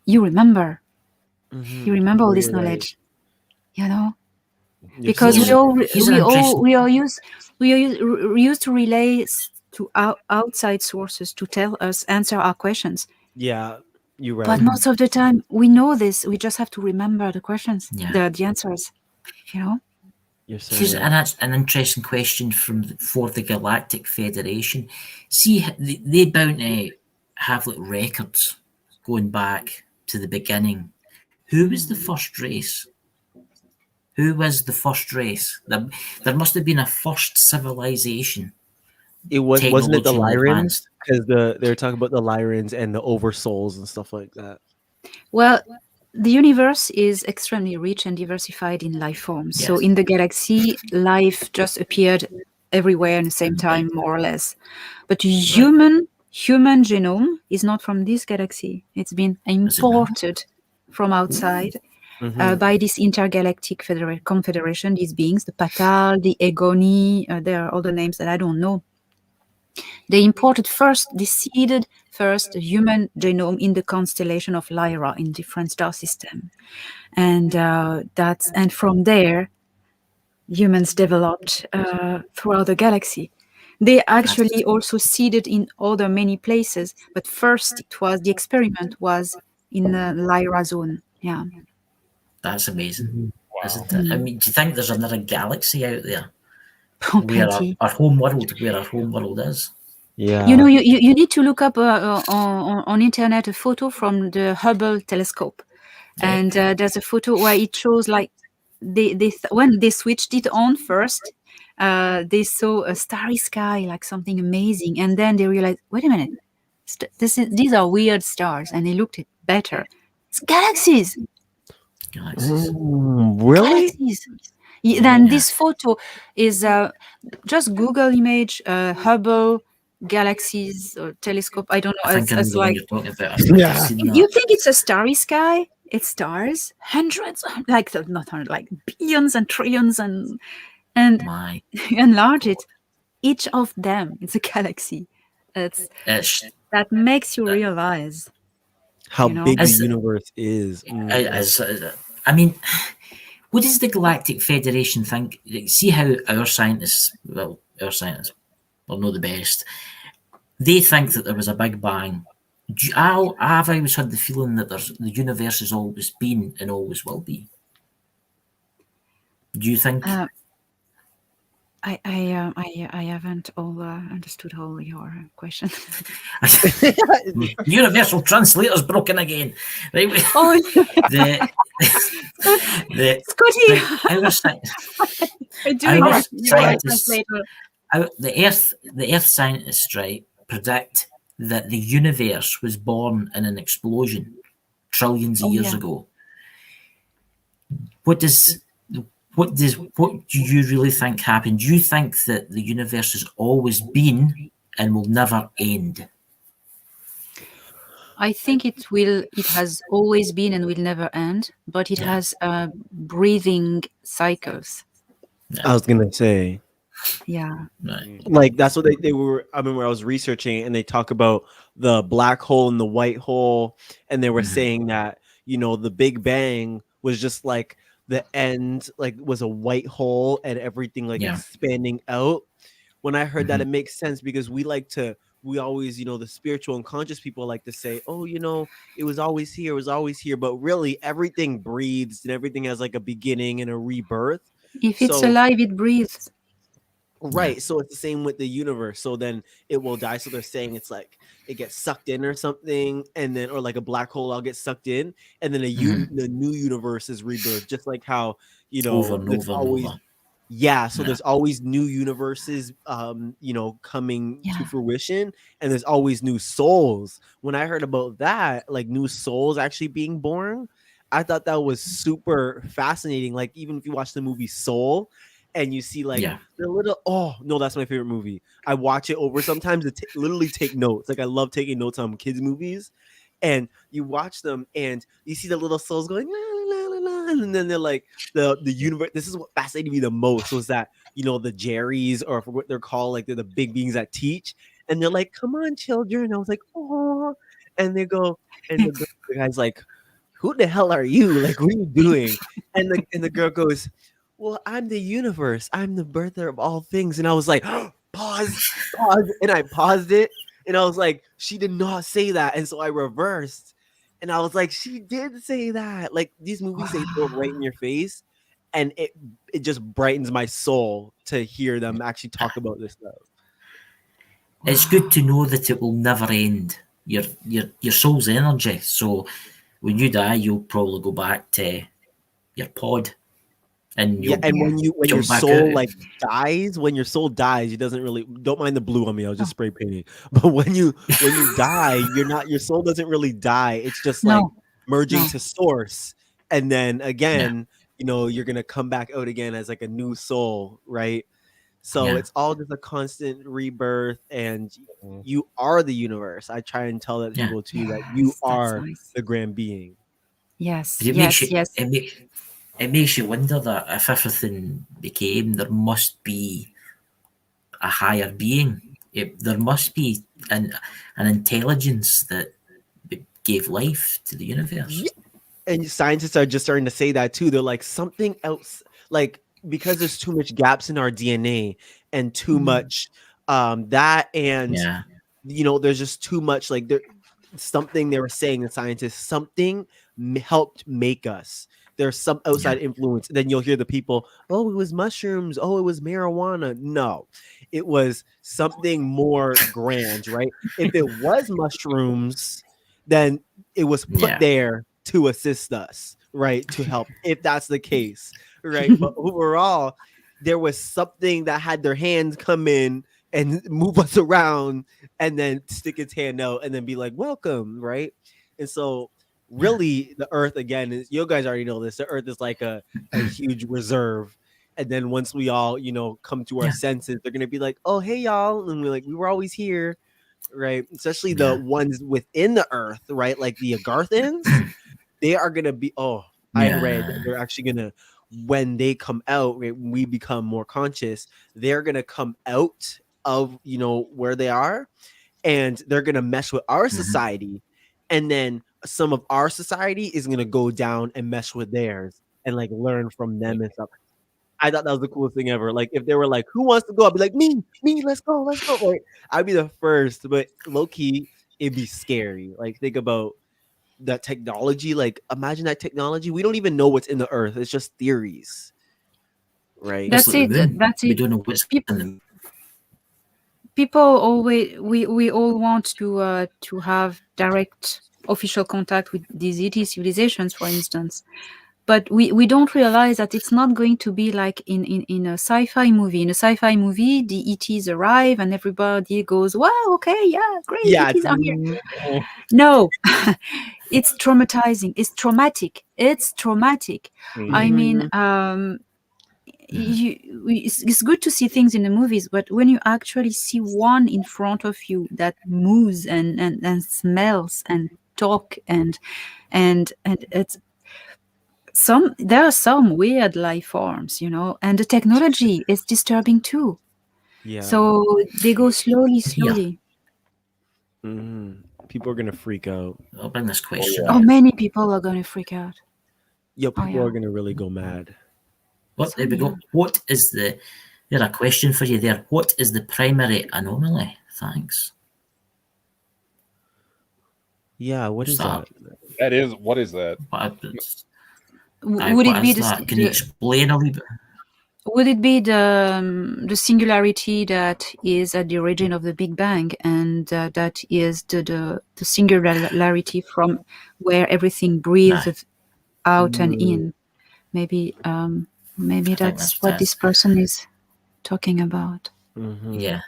you remember. You remember all this knowledge. You know, because we are used to relay to outside sources to tell us, answer our questions. Yeah. You're right. But most of the time, we know this. We just have to remember the questions, the answers. You know. Here's an interesting question for the Galactic Federation. See, they bound to have like records going back to the beginning. Who was the first race? Who was the first race? There must have been a first civilization. Wasn't it the Lyrans? Because they're talking about the Lyrans and the Oversouls and stuff like that. Well, the universe is extremely rich and diversified in life forms. Yes. So in the galaxy, life just appeared everywhere at the same time, more or less. But human genome is not from this galaxy. It's been imported from outside by this intergalactic confederation, these beings, the Patal, the Egoni, there are other names that I don't know. They seeded first the human genome in the constellation of Lyra in different star systems. And from there, humans developed throughout the galaxy. They actually also seeded in other many places, but first the experiment was in the Lyra zone. Yeah. That's amazing, isn't it? I mean, do you think there's another galaxy out there? Where our home world is? Yeah. You know, you need to look up on internet a photo from the Hubble telescope, and there's a photo where it shows like when they switched it on first, they saw a starry sky, like something amazing, and then they realized, wait a minute, these are weird stars, and they looked at better. It's galaxies. Really? Galaxies. Then this photo is just Google image Hubble galaxies or telescope. I don't know. It's like you're talking about. You think it's a starry sky? It's stars, hundreds, like not hundred, like billions and trillions, and enlarge it. Each of them, it's a galaxy. That makes you realize how big the universe is. I mean, what does the Galactic Federation think? See how our scientists will know the best. They think that there was a Big Bang. I've always had the feeling that the universe has always been and always will be. Do you think? I haven't understood all your question. Universal translator's broken again. Right? Oh, the Earth scientists, right, predict that the universe was born in an explosion trillions of years ago. What do you really think happened? Do you think that the universe has always been and will never end? I think it has always been and will never end, but it has breathing cycles. I was gonna say. Yeah. Like that's what they were. I remember I was researching and they talk about the black hole and the white hole, and they were saying that, the Big Bang was just like the end, like was a white hole and everything like expanding out. When I heard that, it makes sense because we always, the spiritual and conscious people like to say, oh, it was always here, but really everything breathes and everything has like a beginning and a rebirth. If it's alive, it breathes. Right. So it's the same with the universe. So then it will die. So they're saying it's like it gets sucked in or something, and then or like a black hole all gets sucked in, and then the new universe is rebirth, just like how over and over always and over. Yeah, so Yeah. there's always new universes, coming to fruition, and there's always new souls. When I heard about that, like new souls actually being born, I thought that was super fascinating. Like even if you watch the movie Soul, and you see like Yeah. the little, oh no, that's my favorite movie. I watch it over sometimes to literally take notes. Like I love taking notes on kids movies, and you watch them and you see the little souls going la, la, la, la, and then they're like the universe. This is what fascinated me the most was that the Jerrys, or for what they're called, like they're the big beings that teach, and they're like, "Come on, children." I was like, "Oh," and they go, and the guy's like, "Who the hell are you? Like, what are you doing?" And the girl goes, "Well, I'm the universe. I'm the birther of all things." And I was like, pause, and I paused it, and I was like, "She did not say that," and so I reversed. And I was like, she did say that. Like these movies, they throw it right in your face, and it just brightens my soul to hear them actually talk about this stuff. It's good to know that it will never end. Your soul's energy. So when you die, you'll probably go back to your pod, and Yeah, you'll and when your jump back soul out. like dies, it doesn't really, don't mind the blue on me. I was just spray painting. But when you die, your soul doesn't really die. It's just like No, merging no. to source, and then again, you're gonna come back out again as like a new soul, right? So Yeah. it's all just a constant rebirth, and Mhm. you are the universe. I try and tell that Yeah. people too, that you Yes, that's are nice. the grand being. Yes, But it makes yes, you yes. it makes you wonder that if everything became, there must be a higher being. There must be an intelligence that gave life to the universe. Yeah. And scientists are just starting to say that too. They're like something else, like because there's too much gaps in our DNA and too much that, and Yeah. there's just too much like there something they were saying, the scientists, something helped make us. There's some outside Yeah. influence. Then you'll hear the people, "Oh, it was mushrooms. Oh, it was marijuana." No, it was something more grand, right? If it was mushrooms, then it was put Yeah. there to assist us, right? To help, if that's the case, right? But overall, there was something that had their hands come in and move us around, and then stick its hand out and then be like, "Welcome," right? And so Yeah. really the earth, again, is, you guys already know this, the earth is like a huge reserve. And then once we all come to our Yeah. senses, they're gonna be like, "Oh, hey y'all," and we're like, "We were always here," right? Especially the Yeah. ones within the earth, right? Like the Agarthans, they are gonna be, I read Yeah. they're actually gonna, when they come out, right, when we become more conscious, they're gonna come out of where they are, and they're gonna mesh with our Mhm. society, and then some of our society is gonna go down and mesh with theirs and like learn from them and stuff. I thought that was the coolest thing ever. Like if they were like, "Who wants to go?" I'd be like, me, let's go, let's go. Like I'd be the first, but low key, it'd be scary. Like think about that technology. Like imagine that technology. We don't even know what's in the earth. It's just theories, right? It's That's like the it. moon. That's We it. don't know what's Peop- in the moon. People always, we all want to have direct official contact with these ET civilizations, for instance. But we don't realize that it's not going to be like in a sci-fi movie. In a sci-fi movie, the ETs arrive and everybody goes, "Wow, okay, yeah, great, Yeah. ETs are here." No, it's traumatizing. It's traumatic. It's traumatic. I mean, it's good to see things in the movies, but when you actually see one in front of you that moves and smells and talk and it's there are some weird life forms, and the technology is disturbing too. Yeah. So they go slowly, Here, slowly. People are gonna freak out. I'll bring this question Oh, up. many people are going to freak out. Yo, Oh people yeah. are gonna really go mad. What, there we Yeah. go. What is the? There's a question for you there. What is the primary anomaly? Thanks. Yeah, what What's is that? that? What is that? Would it What be is that? Can you explain a wee bit? would it be the singularity that is at the origin of the Big Bang, and that is the singularity from where everything breathes Aye. out and in? Maybe Maybe that's what this person is talking about. Yeah.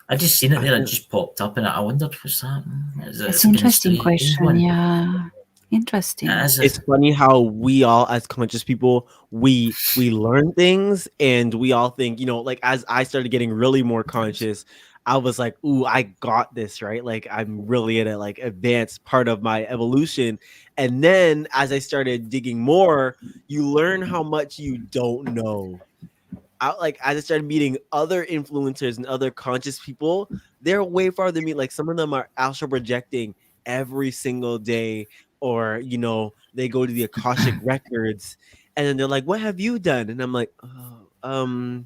I just seen it there. It just popped up, and I wondered, what's that? It's an interesting question. Yeah, interesting. It's funny how we all, as conscious people, we learn things, and we all think, like, as I started getting really more conscious, I was like, ooh, I got this, right? Like, I'm really in a like advanced part of my evolution. And then as I started digging more, you learn how much you don't know. Like, as I started meeting other influencers and other conscious people, they're way farther than me. Like, some of them are astral projecting every single day, or they go to the Akashic records, and then they're like, "What have you done?" And I'm like, "Oh,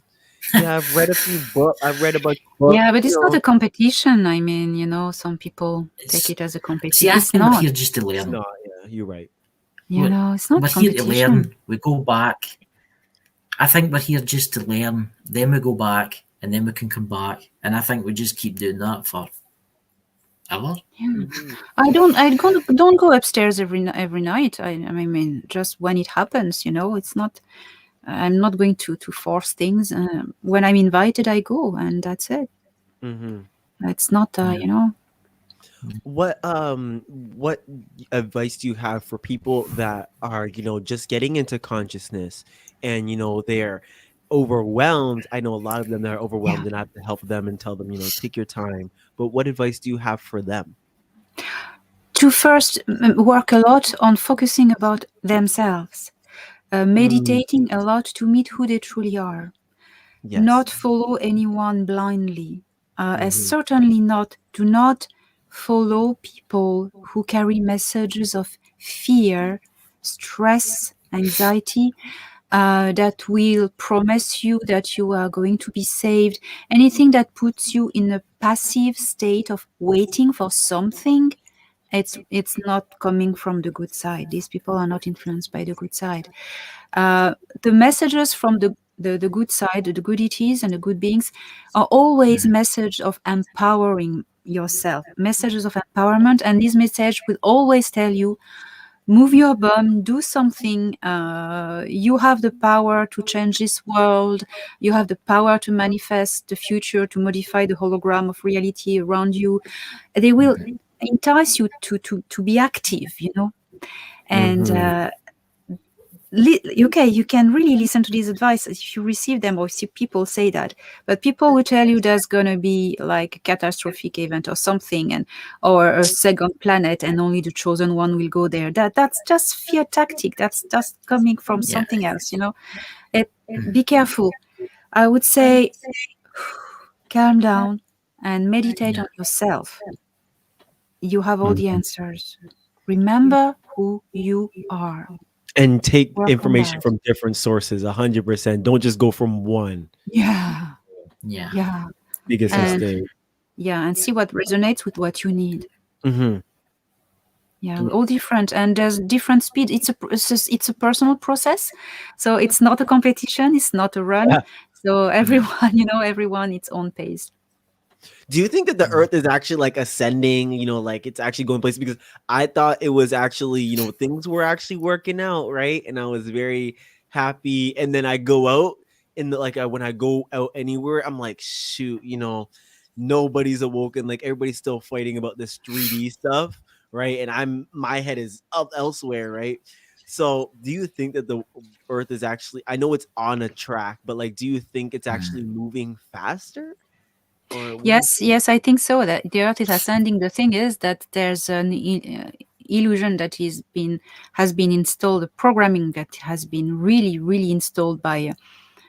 yeah, I've read a few books. I've read a bunch of books." Yeah, but it's not a competition. I mean, some people take it as a competition. See, it's not. We're here just to learn. It's not. Yeah, you're right. It's not we're competition. Here to learn. We go back. I think we're here just to learn. Then we go back, and then we can come back. And I think we just keep doing that for ever. Yeah. I don't go upstairs every night. I mean, just when it happens, it's not. I'm not going to force things. When I'm invited, I go, and that's it. It's not, What advice do you have for people that are just getting into consciousness, and they're overwhelmed? I know a lot of them that are overwhelmed, and I have to help them and tell them, take your time. But what advice do you have for them? To first work a lot on focusing about themselves, meditating a lot to meet who they truly are. Yes. Not follow anyone blindly. Certainly do not follow people who carry messages of fear, stress, anxiety, that will promise you that you are going to be saved. Anything that puts you in a passive state of waiting for something, it's not coming from the good side. These people are not influenced by the good side. The messages from the good side, the good ETs and the good beings, are always messages of empowering yourself, messages of empowerment. And this message will always tell you, move your bum, do something. You have the power to change this world. You have the power to manifest the future, to modify the hologram of reality around you. They will entice you to be active, and okay, you can really listen to these advice if you receive them, or see people say that. But people will tell you there's going to be like a catastrophic event or something, or a second planet, and only the chosen one will go there. That's just fear tactic. That's just coming from something else, Be careful. I would say calm down and meditate on yourself. You have all the answers. Remember who you are. And take information from different sources, 100%. Don't just go from one. Yeah. Biggest mistake. Yeah, and see what resonates with what you need. Yeah, Mm. all different, and there's different speed. It's a personal process, so it's not a competition. It's not a run. Yeah. So everyone its own pace. Do you think that the Earth is actually like ascending, like it's actually going places? Because I thought it was actually, things were actually working out, right? And I was very happy. And then I go out, and when I go out anywhere, I'm like, shoot, nobody's awoken. Like, everybody's still fighting about this 3D stuff, right? And my head is up elsewhere, right? So do you think that the Earth is actually, I know it's on a track, but like, do you think it's actually moving faster? Yes, I think so. That the Earth is ascending. The thing is that there's an illusion that has been installed, a programming that has been really, really installed by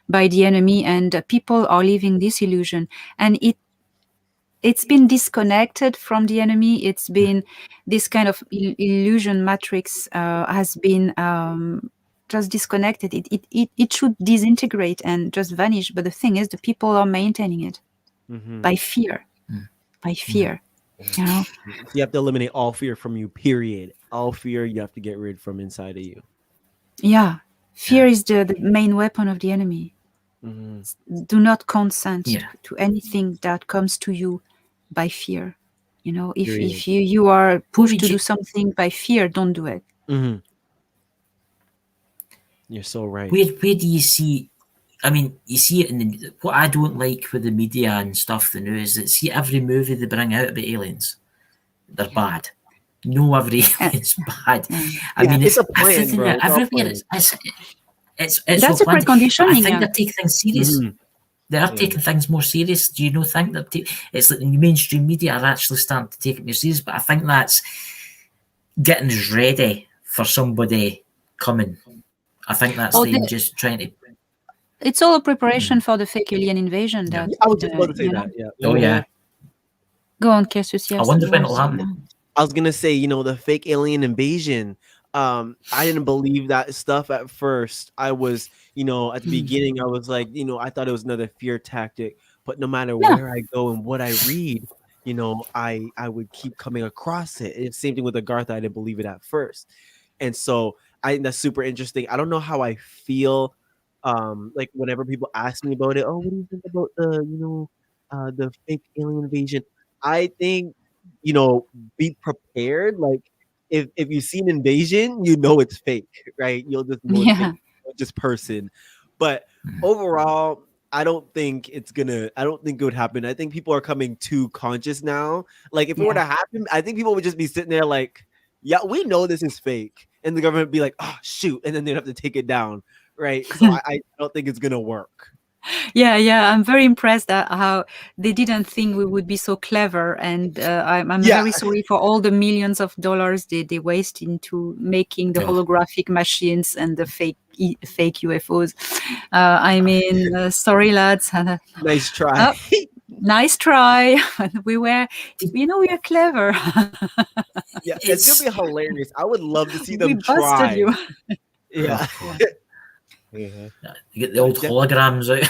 the enemy, and people are living this illusion, and it's been disconnected from the enemy. It's been this kind of illusion matrix has been just disconnected. It should disintegrate and just vanish. But the thing is, the people are maintaining it. By fear. You have to eliminate all fear from you, period. All fear you have to get rid from inside of you. Yeah, fear is the main weapon of the enemy. Do not consent to anything that comes to you by fear. If you are pushed to do something by fear, don't do it. You're so right. Where do you see I mean, you see it in the what I don't like with the media and stuff. The news, that see every movie they bring out about aliens, they're bad. No, every alien's bad. I Yeah, mean, it's it's a plan, everything bro. It's all everywhere. planned. It's so That's a planned. But I preconditioning. think they're taking things serious. Mhm. They are Yeah. taking things more serious. Do you not think that it's like the mainstream media are actually starting to take it more serious? But I think that's getting us ready for somebody coming. I think that's Oh, them just trying to. it's all a preparation for the fake alien invasion. Yeah. That I was just about to say you know. that. Yeah. Oh yeah. Go on, Cassius. I Yes, wonder you when were it'll saying, happen. I was gonna say, the fake alien invasion. I didn't believe that stuff at first. I was, at the beginning, I was like, I thought it was another fear tactic. But no matter Yeah. where I go and what I read, I would keep coming across it. It's same thing with Agartha. I didn't believe it at first, and so I think that's super interesting. I don't know how I feel, like whenever people ask me about it. Oh, what do you think about the fake alien invasion? I think, be prepared. Like if you see an invasion, it's fake, right? You'll just know it's fake, Yeah. just person. But Mhm. overall, I don't think it would happen. I think people are coming too conscious now. Like if it were to happen, I think people would just be sitting there like, yeah, we know this is fake. And the government would be like, oh shoot, and then they'd have to take it down. Right. So I don't think it's gonna work. Yeah. I'm very impressed at how they didn't think we would be so clever, and I'm Yeah. very sorry for all the millions of dollars they waste into making the Yeah. holographic machines and the fake UFOs. I mean, sorry, lads. Nice try. Nice try. we were clever. Yeah, it's gonna be hilarious. I would love to see them We busted try. you. Yeah. You get the old holograms out.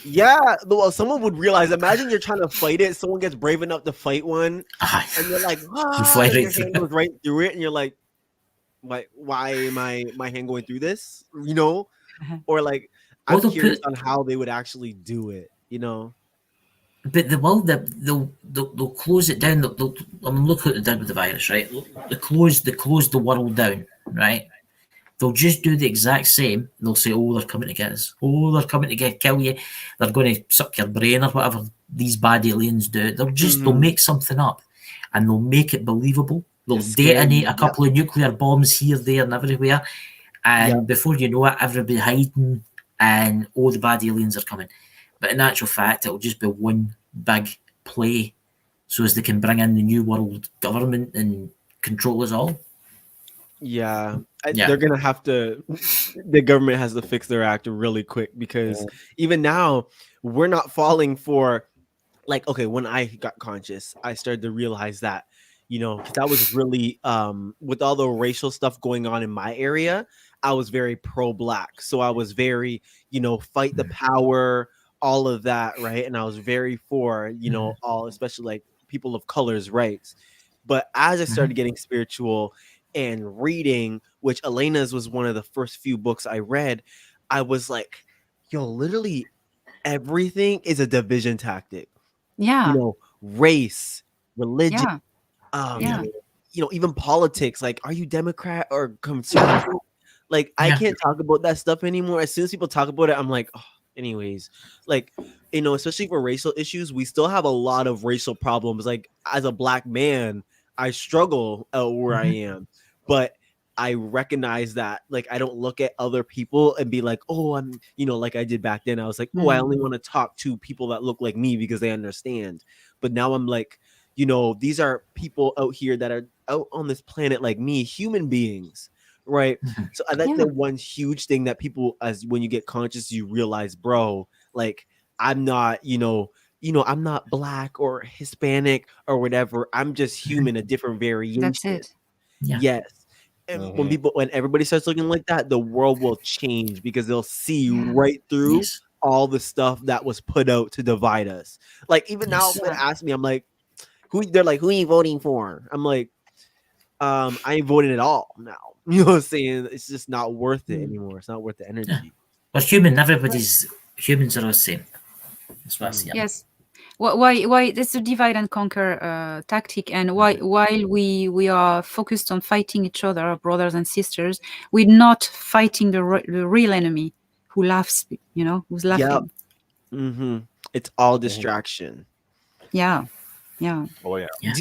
Yeah, well, someone would realize. Imagine you're trying to fight it. Someone gets brave enough to fight one, and you're like, You fly and right your through hand it. goes right through it, and you're like, why am my hand going through this? Or like, Well, I'm they'll curious put- on how they would actually do it. But they will. They'll close it down. I mean, look what they did with the virus, right? They closed the world down, right? They'll just do the exact same. They'll say, "Oh, they're coming to get us. Oh, they're coming to kill you. They're going to suck your brain or whatever these bad aliens do." They'll make something up, and they'll make it believable. They'll Just scare detonate you. a couple of nuclear bombs here, there, and everywhere, and Yep. before you know it, everybody hiding, and all the bad aliens are coming. But in actual fact, it'll just be one big play, so as they can bring in the new world government and control us all. Yeah, Yeah. they're gonna have to. The government has to fix their act really quick because even now we're not falling for. Like, okay, when I got conscious, I started to realize that, because I was really with all the racial stuff going on in my area, I was very pro-black. So I was very, fight the power, all of that, right? And I was very for, all, especially like people of color's rights. But as I started getting spiritual and reading, which Elena's was one of the first few books I read, I was like, yo, literally everything is a division tactic. Yeah. Race, religion, Yeah. Even politics. Like, are you Democrat or conservative? Like, I can't talk about that stuff anymore. As soon as people talk about it, I'm like, oh, anyways, like, especially for racial issues, we still have a lot of racial problems. Like, as a black man, I struggle where I am, but I recognize that, like, I don't look at other people and be like, oh, I'm, like I did back then. I was like, oh, I only want to talk to people that look like me because they understand. But now I'm like, these are people out here that are out on this planet like me, human beings, right? So I think the one huge thing that people, as when you get conscious, you realize, bro, like, I'm not, I'm not black or Hispanic or whatever. I'm just human, a different variation. That's it. Yes. And when everybody starts looking like that, the world will change because they'll see right through all the stuff that was put out to divide us. Like, even now, when ask me, I'm like, they're like, who are you voting for? I'm like, I ain't voting at all now. You know what I'm saying? It's just not worth it anymore. It's not worth the energy. We're human. Humans are all the same. That's what I see. Yes. Why it's a divide and conquer tactic, and while we are focused on fighting each other, our brothers and sisters, we're not fighting the real enemy, who laughs, who's laughing. It's all distraction. Yeah. Oh yeah. Yeah.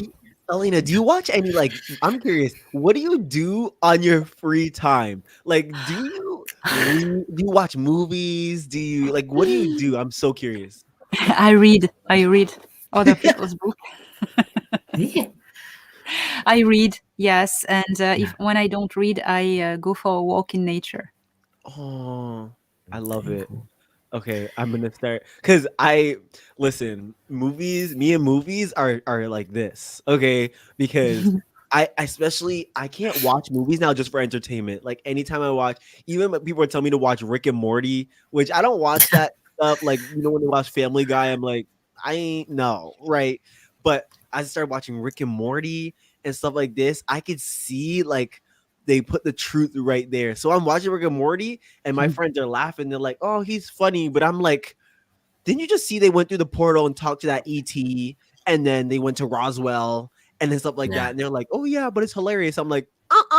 Elena, do you watch any, like, I'm curious, what do you do on your free time? Like, do you watch movies? Do you, like, what do you do? I'm so curious. I read other people's books. Yeah. I read, yes, and when I don't read, I go for a walk in nature. Oh, I love Very it. cool. Okay, I'm gonna start because me and movies are like this. Okay, because I especially I can't watch movies now just for entertainment. Like anytime I watch, even when people tell me to watch Rick and Morty, which I don't watch that stuff. Like when they watch Family Guy, I'm like, I ain't no right. But I started watching Rick and Morty and stuff like this. I could see like they put the truth right there. So I'm watching Rick and Morty, and my friends are laughing. They're like, "Oh, he's funny," but I'm like, "Didn't you just see they went through the portal and talked to that ET, and then they went to Roswell and then stuff like that?" And they're like, "Oh yeah, but it's hilarious." I'm like,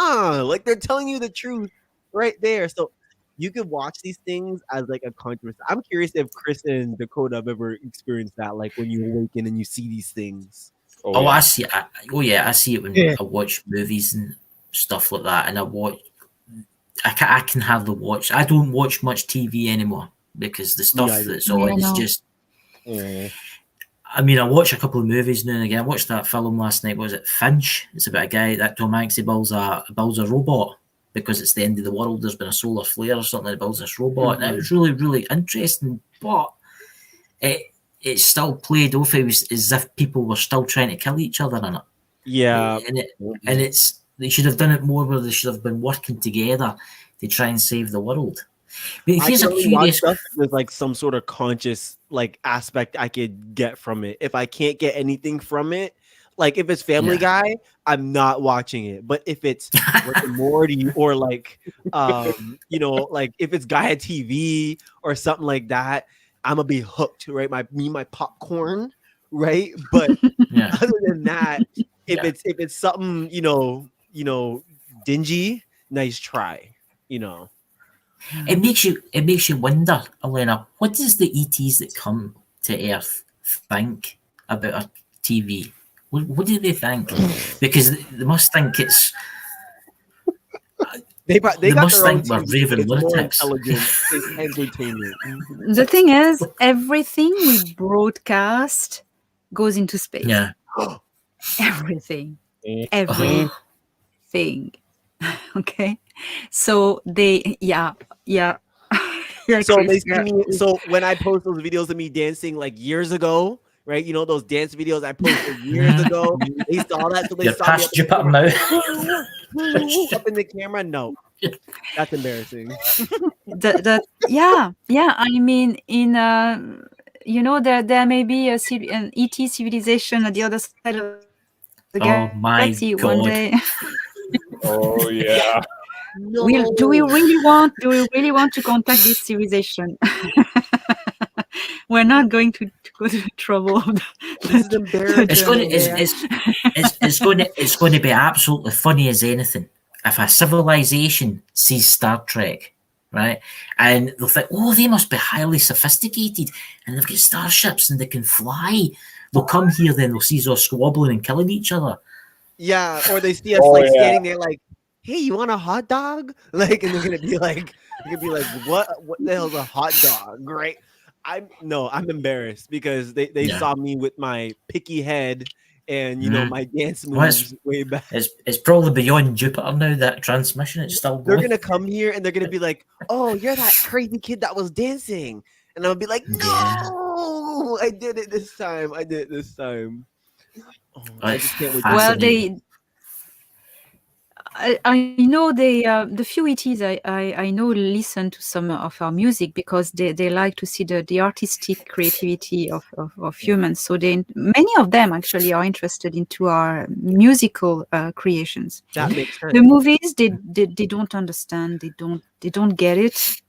like they're telling you the truth right there. So you could watch these things as like a controversy. I'm curious if Chris and Dakota have ever experienced that, like when you awaken and you see these things. Oh, yeah. I see. I see it when I watch movies and stuff like that, and I can hardly watch. I don't watch much TV anymore because the stuff that's on is just. I mean, I watch a couple of movies now and again. I watched that film last night. Was it Finch? It's about a guy that Tom Hanks builds a robot because it's the end of the world. There's been a solar flare or something. He builds this robot, and it was really, really interesting. But it's still played off as if people were still trying to kill each other in it. Yeah, and it's they should have done it more where they should have been working together to try and save the world. But here's a curious stuff. There's like some sort of conscious like aspect I could get from it. If I can't get anything from it, like if it's Family Guy, I'm not watching it. But if it's Rick and Morty or like like if it's Gaia TV or something like that, I'm gonna be hooked, right? My popcorn, right? But other than that, if it's something dingy, nice try, It makes you wonder, Elena, what does the ETs that come to Earth think about our TV? What do they think? Because they must think it's. They must their own think we're TV, raving it's more lunatics. intelligent. It's entertainment. The thing is, everything we broadcast goes into space. Yeah. Everything. Okay. So they, yeah. So they see me. So when I post those videos of me dancing like years ago, right? You know those dance videos I posted years ago. They saw that, so they You're saw past me Jupiter now. up in the camera. No, that's embarrassing. Yeah. I mean, in there may be an ET civilization at the other side of the galaxy one day. Oh yeah. No. Do we really want to contact this civilization? We're not going to go to the trouble of this is embarrassing. It's going to be absolutely funny as anything if a civilization sees Star Trek, right? And they'll think, oh, they must be highly sophisticated and they've got starships and they can fly. They'll come here, then they'll see us all squabbling and killing each other. Yeah, or they see us standing there like, hey, you want a hot dog? Like, and they're gonna be like, what the hell's a hot dog? Right? I'm embarrassed because they saw me with my picky head and my dance moves way back. It's probably beyond Jupiter now, that transmission. It's still going. They're gonna come here and they're gonna be like, oh, you're that crazy kid that was dancing. And I'll be like, no, I did it this time. Oh, I just can't wait. Well, I know the few ETs I know listen to some of our music because they like to see the artistic creativity of humans. So many of them actually are interested into our musical creations. That makes sense. The movies they don't understand. They don't get it.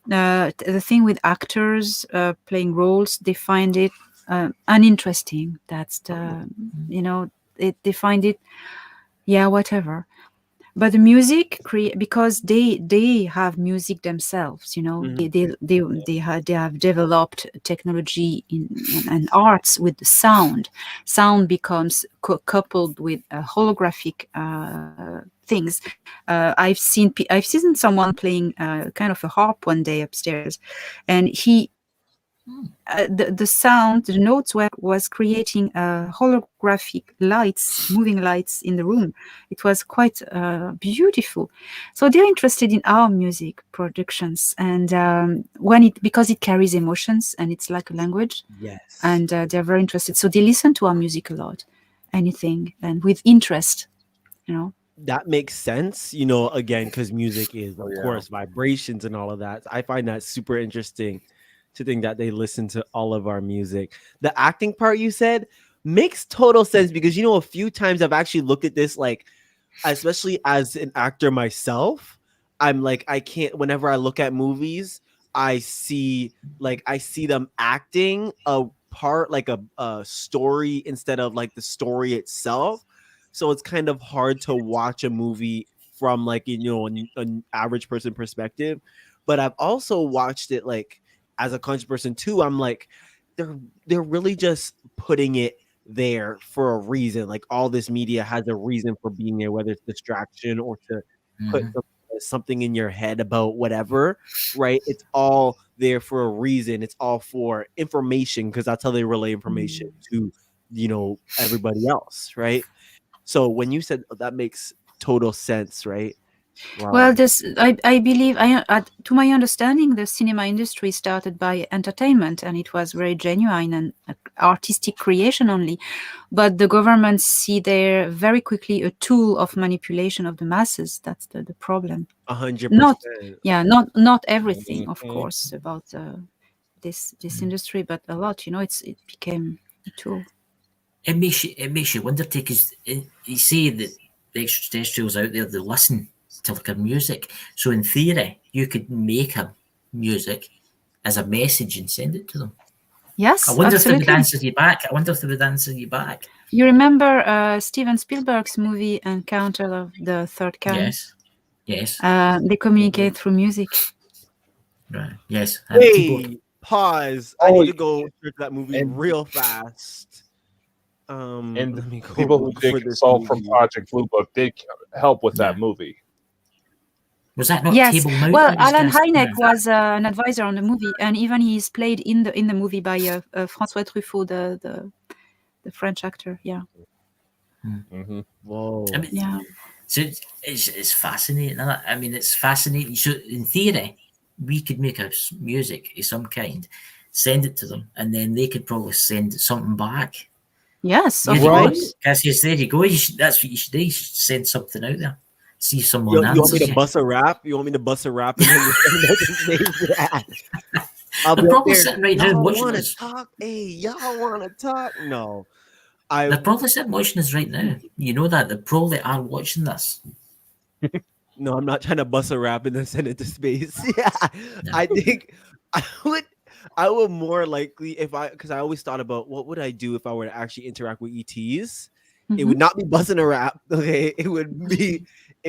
The thing with actors playing roles, they find it uninteresting. That's they find it, whatever. But the music because they have music themselves, they have developed technology and arts with the sound becomes coupled with holographic things. I've seen someone playing kind of a harp one day upstairs, and the sound, the notes was creating holographic lights, moving lights in the room. It was quite beautiful. So they're interested in our music productions, and because it carries emotions and it's like a language. Yes. And they're very interested. So they listen to our music a lot, anything, and with interest, That makes sense, again, because music is, of course, vibrations and all of that. I find that super interesting to think that they listen to all of our music. The acting part you said makes total sense because, a few times I've actually looked at this, like, especially as an actor myself, I'm like, I can't, whenever I look at movies, I see them acting a part, like a story instead of like the story itself. So it's kind of hard to watch a movie from like, an average person perspective. But I've also watched it like as a conscious person too. I'm like, they're really just putting it there for a reason. Like all this media has a reason for being there, whether it's distraction or to put something in your head about whatever, right? It's all there for a reason. It's all for information, because that's how they relay information to everybody else, right? So when you said that makes total sense, right? Wow. Well, I believe, to my understanding, the cinema industry started by entertainment, and it was very genuine and artistic creation only. But the governments see there very quickly a tool of manipulation of the masses. That's the problem. 100%. Not everything, of course, about this industry, but a lot. It became a tool. It makes you wonder, because you say that the extraterrestrials out there, they listen to like a music. So in theory, you could make a music as a message and send it to them. Yes, I wonder absolutely. if they would answer you back. You remember Steven Spielberg's movie Encounter of the Third Kind? Yes. They communicate through music. Right. Yes. Hey, pause. I need to go search that movie real fast. And let me go people who did consult from Project Blue Book did help with that movie. Was that not Yes. Table Mountain? Well, Alan Hynek was an advisor on the movie, and even he's played in the movie by François Truffaut, the French actor. Yeah. Mm-hmm. Whoa. I mean, yeah. So it's fascinating. I mean, it's fascinating. So in theory, we could make a music of some kind, send it to them, and then they could probably send something back. Yes, of course. Cassius, there you go. That's what you should do. You should send something out there. See if someone you answers want me to bust a rap? You want me to bust a rap? And then They're probably sitting right now watching us. Hey, y'all want to talk? No. They're probably sitting watching us right now. You know that. They probably are watching this. No, I'm not trying to bust a rap and then send it to space. Yeah. No. I think I would more likely, because I always thought about what would I do if I were to actually interact with ETs. It would not be busting a rap. Okay, it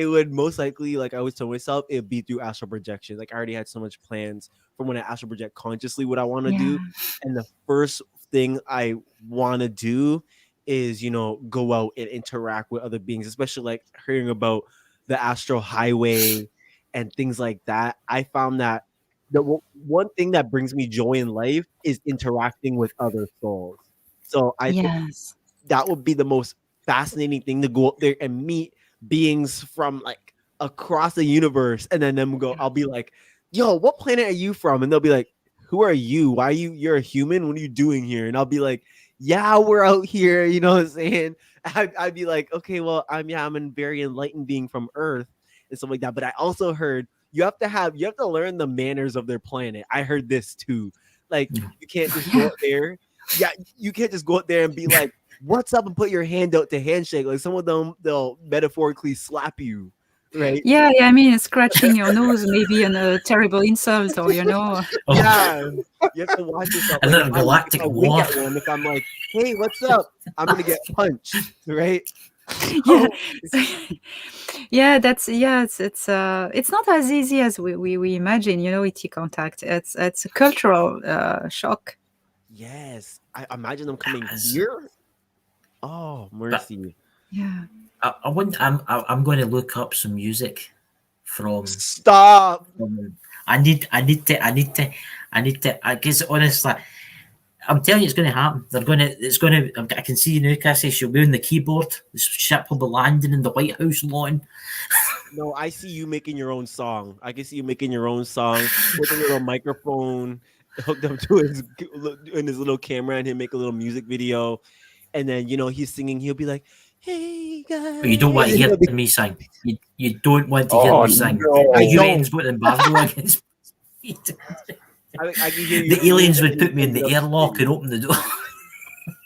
would most likely, like I always tell myself, it'd be through astral projection. Like I already had so much plans from when I astral project consciously what I want to do, and the first thing I want to do is go out and interact with other beings, especially like hearing about the astral highway and things like that. I found that the one thing that brings me joy in life is interacting with other souls. So I think that would be the most fascinating thing, to go up there and meet beings from like across the universe, and then I'll be like, yo, what planet are you from? And they'll be like, who are you? Why are you're a human? What are you doing here? And I'll be like, yeah, we're out here, you know what I'm saying? I'd be like, okay, well, I'm a very enlightened being from Earth and stuff like that. But I also heard you have to learn the manners of their planet. I heard this too. Like you can't just go up there. Yeah, you can't just go up there and be like, what's up, and put your hand out to handshake. Like some of them, they'll metaphorically slap you, right? Yeah, I mean, scratching your nose maybe a terrible insult, or Yeah, you have to watch yourself. And then galactic war. If I'm like, hey, what's up? I'm gonna get punched, right? Yeah. So, yeah, it's not as easy as we imagine, ET contact. It's a cultural shock. Yes, I imagine them coming Yes. here. Oh, mercy! Yeah. I'm going to look up some music from. Stop. I need to. Because honestly, I'm telling you, it's going to happen. I can see you now, Cassie. She'll be on the keyboard. The ship will be landing in the White House lawn. No, I see you making your own song. I can see you making your own song with a little microphone hooked up to his little camera, and him make a little music video. And then he's singing. He'll be like, "Hey guys." But you don't want to hear me sing. You don't want to hear me sing. No. I The don't. UN's got an embargo against me. I can hear you. The aliens would put me in the airlock and open the door.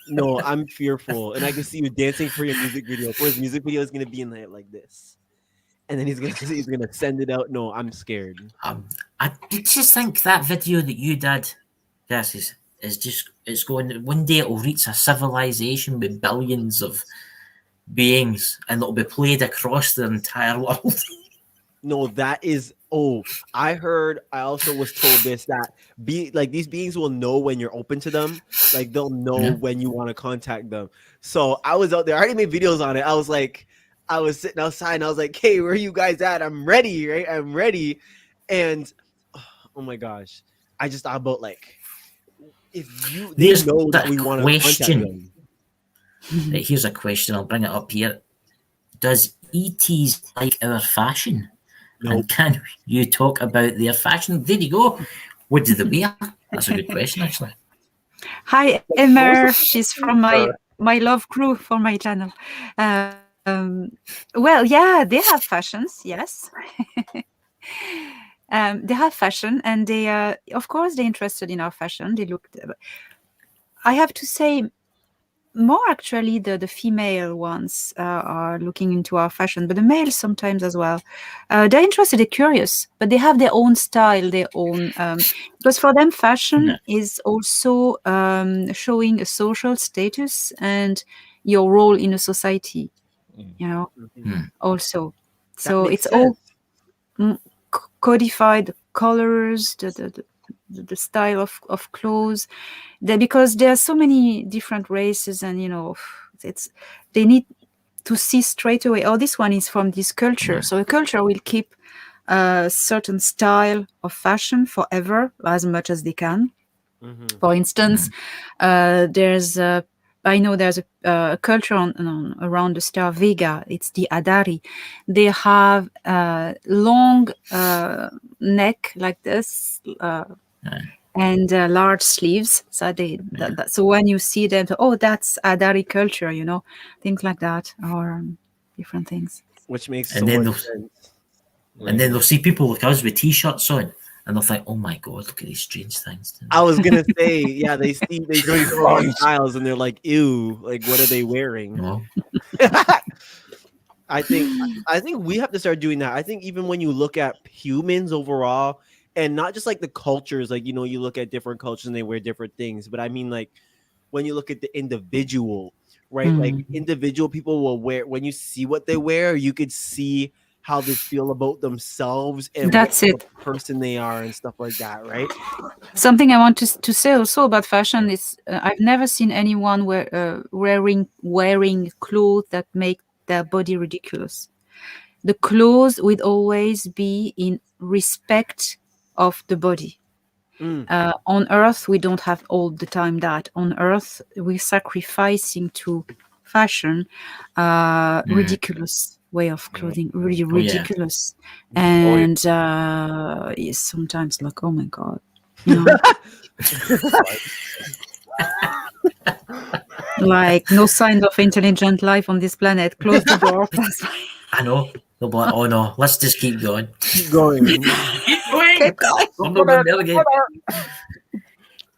No, I'm fearful, and I can see you dancing for your music video. For his music video is gonna be in there like this, and then he's gonna send it out. No, I'm scared. I just think that video that you did, Cassius, it's going. One day it will reach a civilization with billions of beings, and it'll be played across the entire world. No, that is. Oh, I also was told this, that these beings will know when you're open to them. Like they'll know when you want to contact them. So I was out there. I already made videos on it. I was sitting outside and I was like, "Hey, where are you guys at? I'm ready, right? I'm ready." And oh my gosh, I just thought about if they know that we want to contact them. Right, here's a question. I'll bring it up here. Does ETs like our fashion? Nope. And can you talk about their fashion? There you go. What do they wear? That's a good question, actually. Hi, Emma. She's from my love crew for my channel. Well, yeah, they have fashions. Yes. They have fashion, and they, of course, they're interested in our fashion. They look. I have to say, more actually, the female ones are looking into our fashion, but the males sometimes as well. They're interested, they're curious, but they have their own style, their own. Because for them, fashion is also showing a social status and your role in a society. Also. So it's all codified colors, the style of clothes, because there are so many different races, and they need to see straight away, oh, this one is from this culture. So a culture will keep a certain style of fashion forever, as much as they can. For instance, I know there's a culture around the star Vega. It's the Adari. They have long neck like this, and large sleeves. So so when you see them, oh, that's Adari culture, things like that, or different things. Which makes so much sense. And then they'll see people like us with t-shirts on, and they'll think, "Oh my god, look at these strange things." I was gonna say, yeah, they see styles and they're like, "Ew, like what are they wearing?" No. I think we have to start doing that. I think even when you look at humans overall, and not just like the cultures, like you look at different cultures and they wear different things, but I mean like when you look at the individual, right? Like individual people will wear, when you see what they wear, you could see how they feel about themselves and that's what person they are and stuff like that, right? Something I want to say also about fashion is I've never seen anyone wearing clothes that make their body ridiculous. The clothes would always be in respect of the body. On Earth, we don't have all the time that. On Earth, we're sacrificing to fashion ridiculous way of clothing, really ridiculous. And it's sometimes like, oh my god, like no signs of intelligent life on this planet. Close the door. I know. They'll be like, "Oh no, let's just keep going." Keep going. Keep going. I'm not going there again.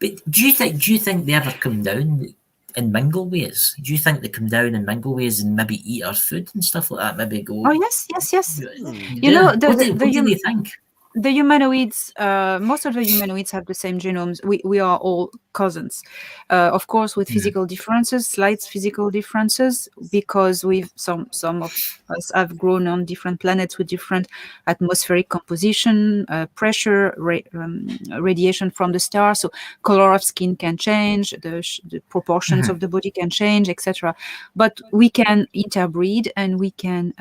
But do you think they ever come down and mingle with us? Do you think they come down and mingle with us and maybe eat our food and stuff like that? Maybe go. Oh yes. What do you think? the humanoids, most of the humanoids have the same genomes. We are all cousins, of course, with physical differences, slight physical differences, because some of us have grown on different planets with different atmospheric composition, pressure, radiation from the star. So color of skin can change, the proportions of the body can change, etc. But we can interbreed, and we can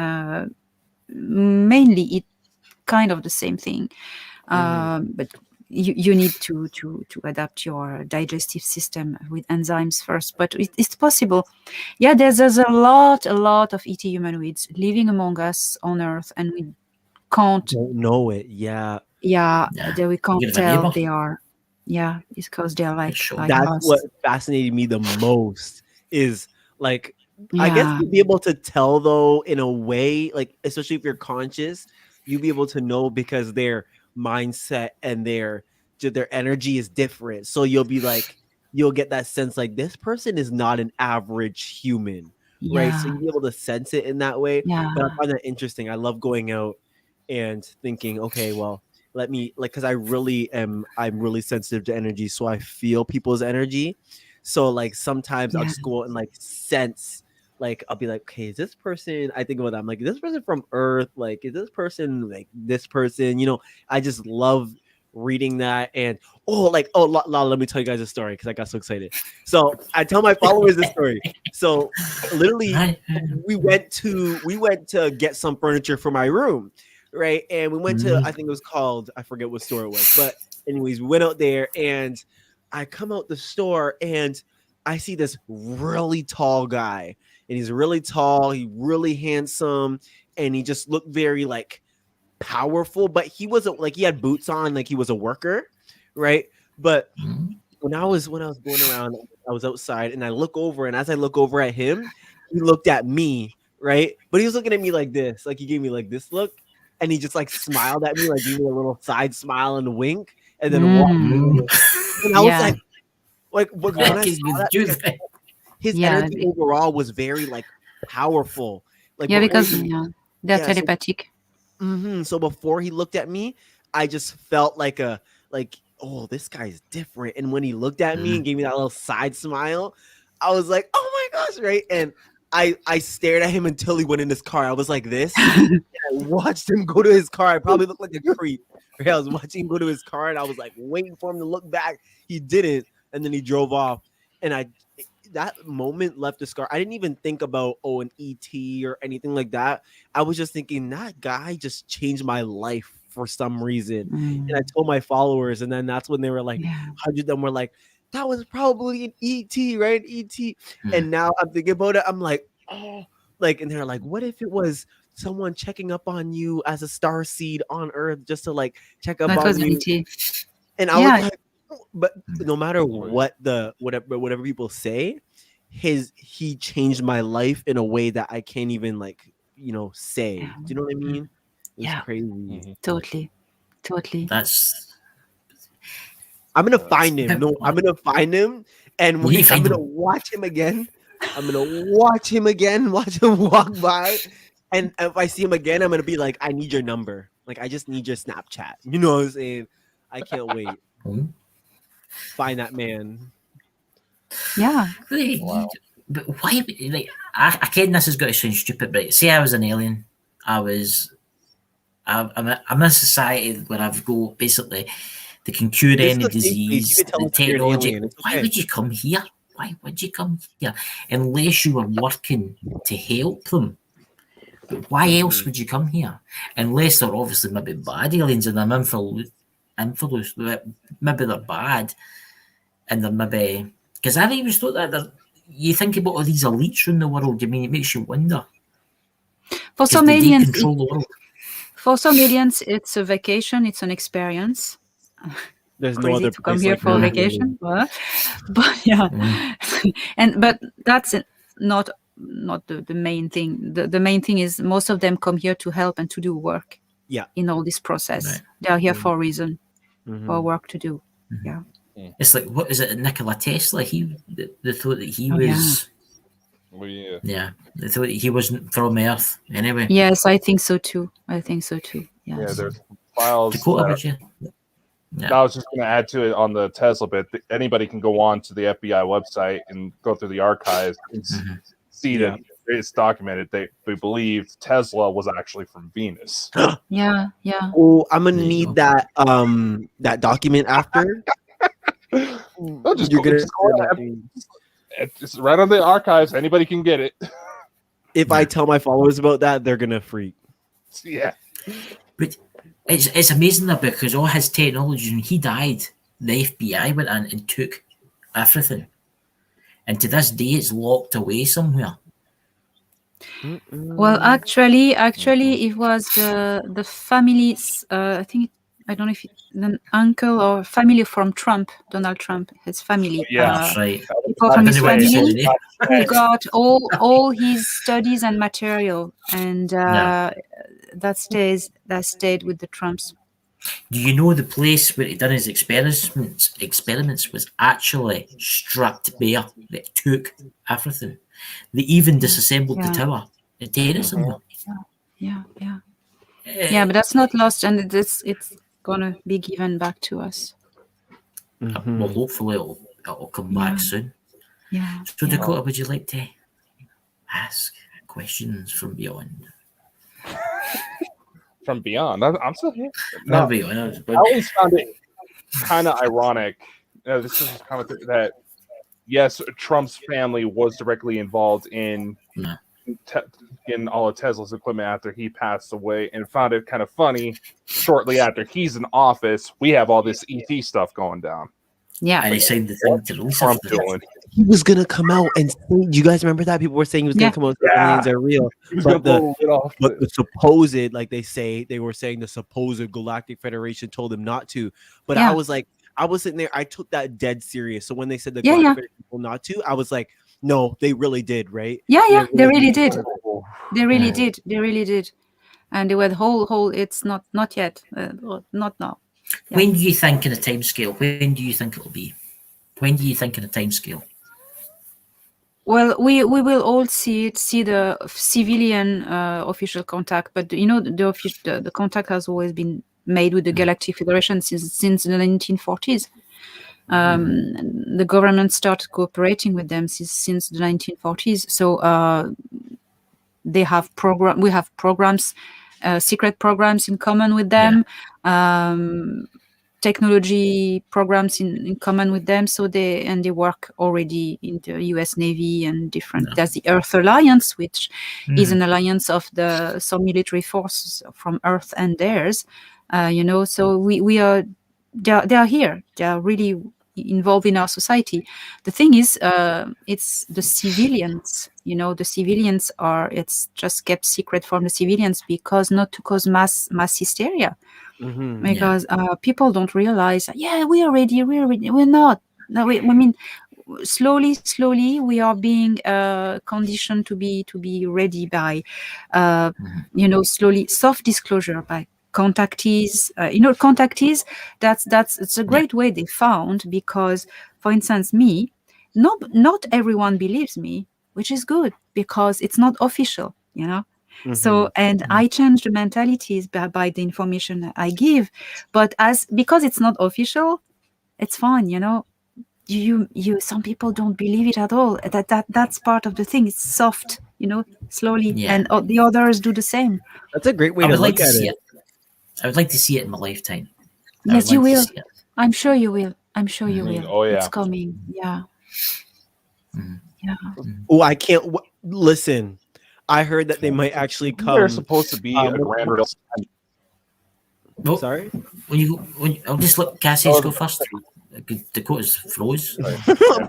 mainly eat kind of the same thing, but you need to adapt your digestive system with enzymes first. But it's possible. Yeah, there's a lot of ET humanoids living among us on Earth, and we can't Don't know it. Yeah. that we can't You're the tell neighbor. they are. Yeah, it's because they're like Sure. That's us. what fascinated me the most is like I guess Yeah. you'd be able to tell though in a way, like especially if you're conscious, you'll be able to know because their mindset and their energy is different. So you'll be like you'll get that sense like this person is not an average human, right? So Yeah. you'll be able to sense it in that way. Yeah. But I find that interesting. I love going out and thinking, okay, well, let me like because I'm really sensitive to energy, so I feel people's energy. So like sometimes I'll Yeah. just go out and like sense, like I'll be like, okay, is this person, I think about that, I'm like, is this person from Earth, like is this person like this person, I just love reading that. And let me tell you guys a story because I got so excited. So I tell my followers this story. So literally Right. we went to get some furniture for my room, right? And we went to, I think it was called, I forget what store it was, but anyways, we went out there and I come out the store and I see this really tall guy, and he's really tall, he really handsome, and he just looked very like powerful, but he wasn't like, he had boots on, like he was a worker, right? But when I was going around, I was outside and I look over, and as I look over at him, he looked at me, right? But he was looking at me like this, like he gave me like this look, and he just like smiled at me, like gave me a little side smile and a wink, and then walked away. And I was Yeah. like when I He's saw good that, dude. because his Yeah. energy overall was very like powerful. Like Yeah, before because they're yeah, so telepathic. So before he looked at me, I just felt like oh, this guy's different. And when he looked at me and gave me that little side smile, I was like, oh my gosh, right? And I stared at him until he went in his car. I was like this. And I watched him go to his car. I probably looked like a creep. Right? I was watching him go to his car, and I was like waiting for him to look back. He didn't, and then he drove off. And that moment left a scar. I didn't even think about an ET or anything like that. I was just thinking that guy just changed my life for some reason. And I told my followers, and then that's when they were like, 100 of them were like, that was probably an ET, right? ET. And now I'm thinking about it. I'm like, oh, like, and they're like, what if it was someone checking up on you as a Starseed on Earth just to like check up That on was you? ET. And I was like, but no matter whatever people say, he changed my life in a way that I can't even like say. Do you know what I mean? It's crazy. Totally. That's I'm gonna find him. No, I'm gonna find him, and You I'm find gonna him. watch him again. I'm gonna watch him again. Watch him walk by, and if I see him again, I'm gonna be like, I need your number. Like I just need your Snapchat. You know what I'm saying? I can't wait. Find that man. Yeah. But why? Like, I ken this is going to sound stupid, but say I was an alien, I'm in a society where I've got basically they can cure This any is a safe space. You disease, can tell the us if you're an technology. alien. It's Why okay. would you come here? Why would you come here unless you were working to help them? But why else would you come here? Unless they're obviously maybe bad aliens and they're influenced, maybe they're bad and they're maybe because I always thought that you think about all these elites around the world. I mean, it makes you wonder. For Because some they aliens, control the world. for some aliens, it's a vacation. It's an experience. There's no Crazy other to come place here like for a that, vacation, but yeah, but that's not the main thing. The main thing is most of them come here to help and to do work. Yeah. In all this process, Right. they are here for a reason, for work to do. Yeah. It's like, what is it? Nikola Tesla. They thought that he Oh, was. Well, yeah. Yeah, they thought he wasn't from Earth anyway. Yes, I think so too. Yeah, there's files. Dakota, would you? Yeah. I was just going to add to it on the Tesla bit. Anybody can go on to the FBI website and go through the archives and see that it's documented. They believed Tesla was actually from Venus. Yeah. Oh, I'm gonna need that that document after. It's right on the archives. Anybody can get it. If I tell my followers about that, they're gonna freak. Yeah. But it's amazing that because all his technology, when he died, the FBI went in and took everything. And to this day, it's locked away somewhere. Well, actually, it was the family's. I think I don't know if an uncle or family from Trump, Donald Trump, his family. Yeah, that's right. People from his family who got all his studies and material, and that stayed with the Trumps. Do you know the place where he done his experiments was actually stripped bare? They took everything. They even disassembled the tower. It did somewhere. Yeah, but that's not lost, and it's gonna be given back to us. Well, hopefully it'll come back soon. Yeah. So Dakota, would you like to ask questions from beyond? From beyond, I'm still here. No, beyond. I always found it kind of ironic. This is kind of that. Yes, Trump's family was directly involved in all of Tesla's equipment after he passed away, and found it kind of funny. Shortly after he's in office, we have all this ET stuff going down. Yeah, and he signed the thing to release Trump doing. He was gonna come out and say, do you guys remember that? People were saying he was gonna come out and say aliens are real. But the supposed, like they were saying the supposed Galactic Federation told him not to. But I was like, I was sitting there, I took that dead serious. So when they said the Galactic Federation told not to, I was like, no, they really did, right? Yeah, they really did. They really did. And they were the whole. It's not yet, not now. Yeah. When do you think in a time scale? When do you think it'll be? When do you think in a time scale? Well, we will all see the civilian official contact, but the contact has always been made with the Galactic Federation since the 1940s. The government started cooperating with them since the 1940s. So we have programs, secret programs in common with them. Technology programs in common with them, so they work already in the U.S. Navy and different. There's the Earth Alliance, which is an alliance of some military forces from Earth and theirs. So we are. They are here. They are really involved in our society. The thing is, it's the civilians. The civilians are. It's just kept secret from the civilians because not to cause mass hysteria. Because people don't realize. Yeah, we are ready. We're not. No, I mean, slowly we are being conditioned to be ready by, slowly soft disclosure by contactees. Contactees. It's a great way they found, because, for instance, me, not everyone believes me, which is good because it's not official. So, and I change the mentalities by the information I give, but because it's not official, it's fine. Some people don't believe it at all. That's part of the thing. It's soft, slowly, and the others do the same. That's a great way to look at it. I would like to see it in my lifetime. Yes, you will. I'm sure you will. Will. Oh yeah, it's coming. Yeah. Yeah. Oh, I can't listen. I heard that they might actually come. There's supposed to be a grand reveal. Oh, sorry. I'll just let Cassius go first. Dakota's froze.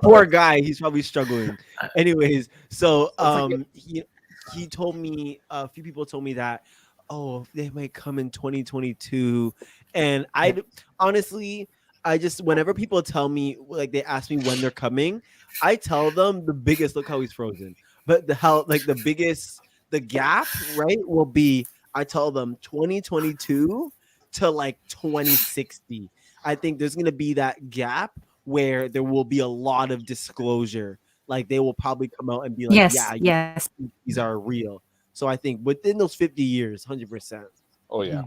Poor guy. He's probably struggling. Anyways, so he told me, a few people told me that, they might come in 2022, and I honestly, whenever people tell me, like they ask me when they're coming, I tell them the biggest. Look how he's frozen. But the gap, right, will be, I tell them 2022 to like 2060. I think there's going to be that gap where there will be a lot of disclosure. Like they will probably come out and be like, yes, these are real. So I think within those 50 years, 100%. Oh, yeah.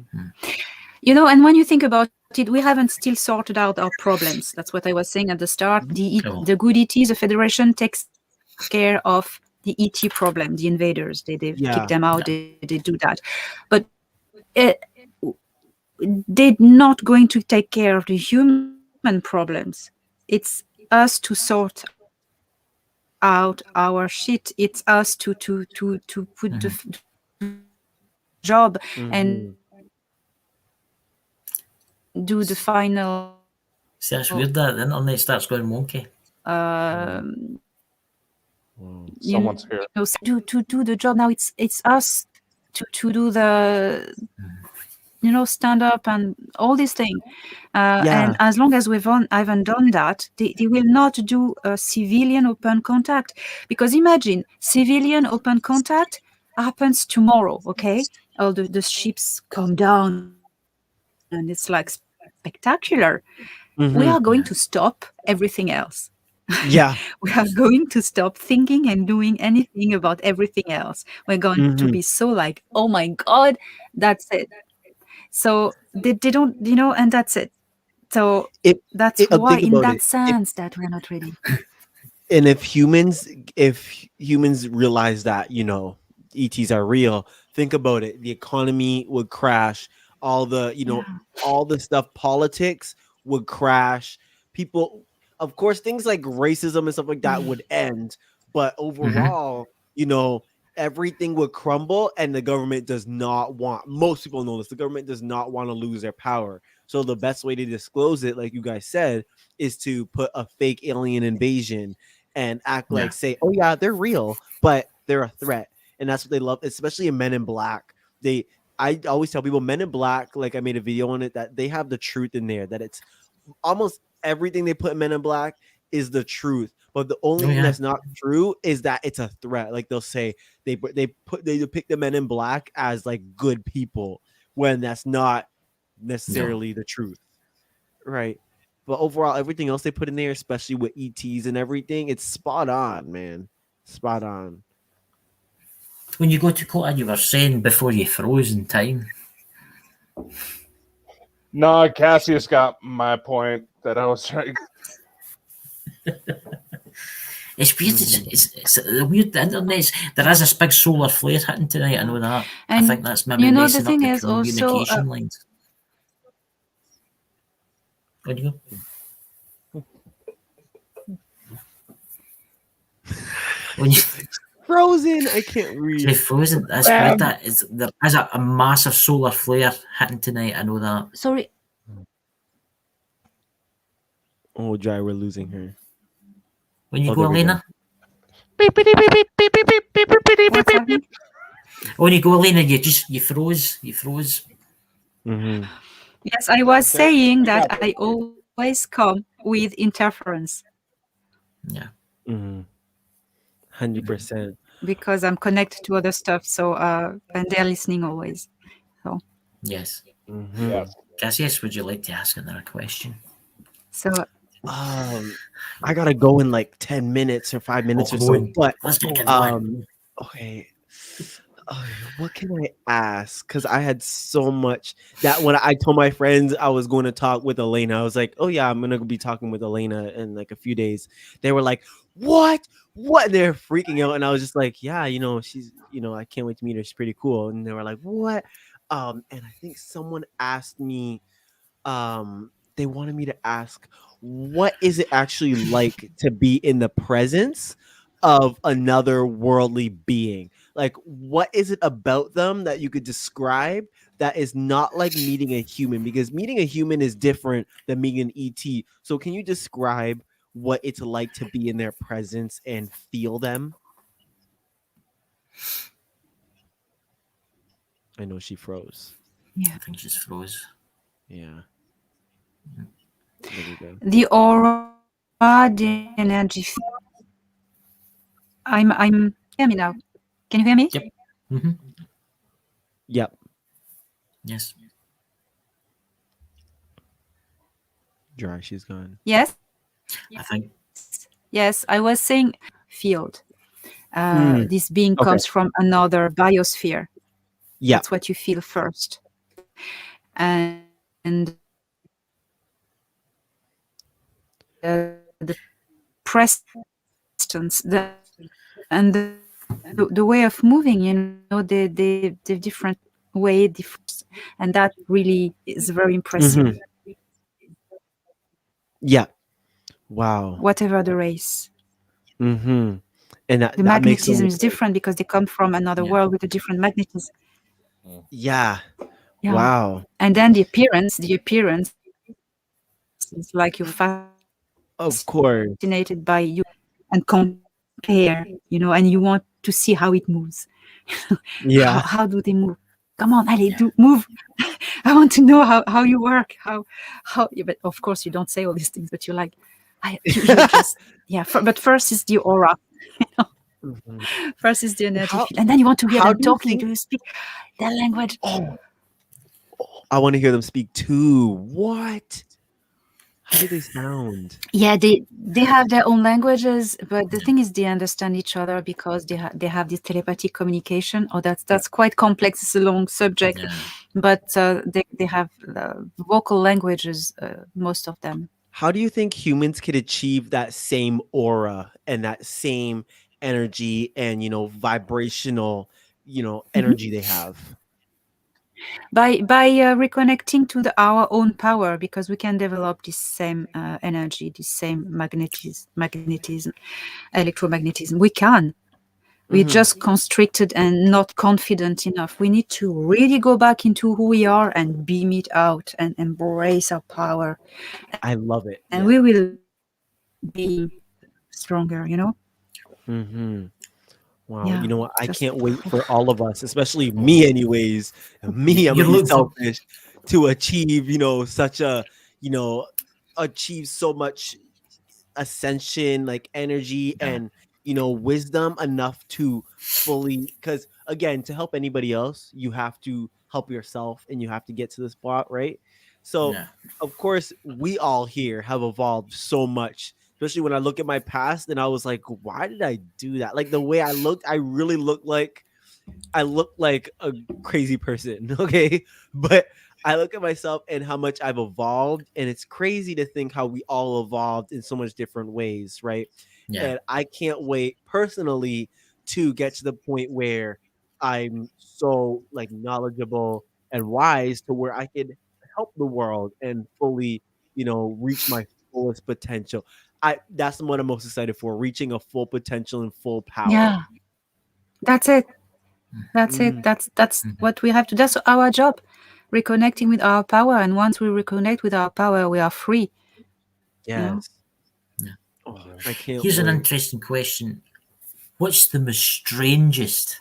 And when you think about it, we haven't still sorted out our problems. That's what I was saying at the start. The good ET, the Federation, takes care of the ET problem, the invaders. They Yeah. kick them out. They do that, but they're not going to take care of the human problems. It's us to sort out our shit. It's us to put the job and do the final. See, that's weird that the internet starts going wonky. Someone's here. To do the job now. It's us to do the stand up and all these things. And as long as I haven't done that, they will not do a civilian open contact, because imagine civilian open contact happens tomorrow. Okay, all the ships come down and it's like spectacular. We are going to stop everything else. Yeah. We are going to stop thinking and doing anything about everything else. We're going to be so like, oh my God, that's it. So they don't, and that's it. So that's why, in that sense, that we're not ready. And if humans realize that, ETs are real, think about it. The economy would crash. All the, all the stuff, politics would crash. People, of course, things like racism and stuff like that would end. But overall, everything would crumble, and the government does not want, most people know this, the government does not want to lose their power. So the best way to disclose it, like you guys said, is to put a fake alien invasion and act like, say, oh yeah, they're real, but they're a threat. And that's what they love, especially in Men in Black. I always tell people, Men in Black, like I made a video on it, that they have the truth in there, that it's almost everything they put in Men in Black is the truth. But the only thing that's not true is that it's a threat. Like they'll say they depict the Men in Black as like good people, when that's not necessarily the truth, right? But overall, everything else they put in there, especially with ETs and everything, it's spot on, man. Spot on. When you go to Dakota, you were saying before you froze in time. No, Cassius got my point that I was trying. It's weird. It's the weird. The internet. There is a big solar flare hitting tonight. I know that. And I think that's maybe messing the thing up is the also, communication lines. Where'd you go? When you Frozen, I can't read. frozen. That's weird. That is, there is a massive solar flare hitting tonight. I know that. Sorry. Oh, Dry, we're losing her. When you go, Elena. What's happening? When you go, Elena, you froze. You froze. Yes, I was saying that I always come with interference. Yeah. 100%. Because I'm connected to other stuff, so and they're listening always. So Yes. Yes. Cassius, would you like to ask another question? So I gotta go in like 10 minutes or 5 minutes or so. But okay. What can I ask? Because I had so much that when I told my friends I was going to talk with Elena, I was like, oh yeah, I'm gonna be talking with Elena in like a few days. They were like, what? They're freaking out, and I was just like, yeah, she's, I can't wait to meet her. She's pretty cool. And they were like, what? And I think someone asked me, they wanted me to ask, what is it actually like to be in the presence of another worldly being? Like, what is it about them that you could describe that is not like meeting a human? Because meeting a human is different than meeting an ET. So can you describe what it's like to be in their presence and feel them? I know she froze. yeah, I think she's froze. Yeah. There we go. the aura, the energy. I'm. Hear me now. Can you hear me? Yep. Mm-hmm. Yep. Yes. Dry, she's gone. Yes. I think. Yes, I was saying field. This being comes from another biosphere. Yeah. That's what you feel first. And the presence, and the way of moving, the different way, and that really is very impressive. Mhm. Yeah. Wow. Whatever the race, Mm-hmm. And that, the that makes so magnetism much is different because they come from another Yeah. world with a different magnetism. Yeah. Yeah. Wow. And then the appearance is like you're Of course. fascinated by you and compare, and you want to see how it moves. Yeah. How do they move? Come on, Ali, Yeah. do move. I want to know how you work. How yeah, but of course you don't say all these things, but you're like, you just but first is the aura. Mhm. First is the energy How field, and then you want to hear how them do you talking. think? Do you speak their language? Oh, I want to hear them speak too. What? How do they sound? Yeah, they have their own languages, but the thing is, they understand each other because they have this telepathic communication. Oh, that's quite complex. It's a long subject, Yeah. but they have vocal languages, most of them. How do you think humans could achieve that same aura and that same energy and vibrational energy they have? By reconnecting to our own power, because we can develop this same energy, this same magnetism, electromagnetism. We can. We're Mhm. just constricted and not confident enough. We need to really go back into who we are and beam it out and embrace our power. I love it. And Yeah. we will be stronger, Mm-hmm. Wow. Yeah. You know what? I Just can't wait for all of us, especially me, anyways. Me, I'm You're gonna be looking for selfish to achieve, such a, achieve so much ascension, like energy Yeah. and wisdom enough to fully. Because again, to help anybody else, you have to help yourself, and you have to get to the spot, right? So, Yeah. of course, we all here have evolved so much. Especially when I look at my past, and I was like, "Why did I do that?" Like the way I looked, I really looked like a crazy person, okay? But I look at myself and how much I've evolved, and it's crazy to think how we all evolved in so much different ways, right? Yeah. And I can't wait personally to get to the point where I'm so like knowledgeable and wise to where I can help the world and fully, reach my fullest potential. That's what I'm most excited for, reaching a full potential and full power. Yeah. That's it. That's Mhm. it. That's what we have to. That's our job. Reconnecting with our power, and once we reconnect with our power, we are free. Yes. Yeah. Oh, I can't Here's an wait. interesting question. What's the most strangest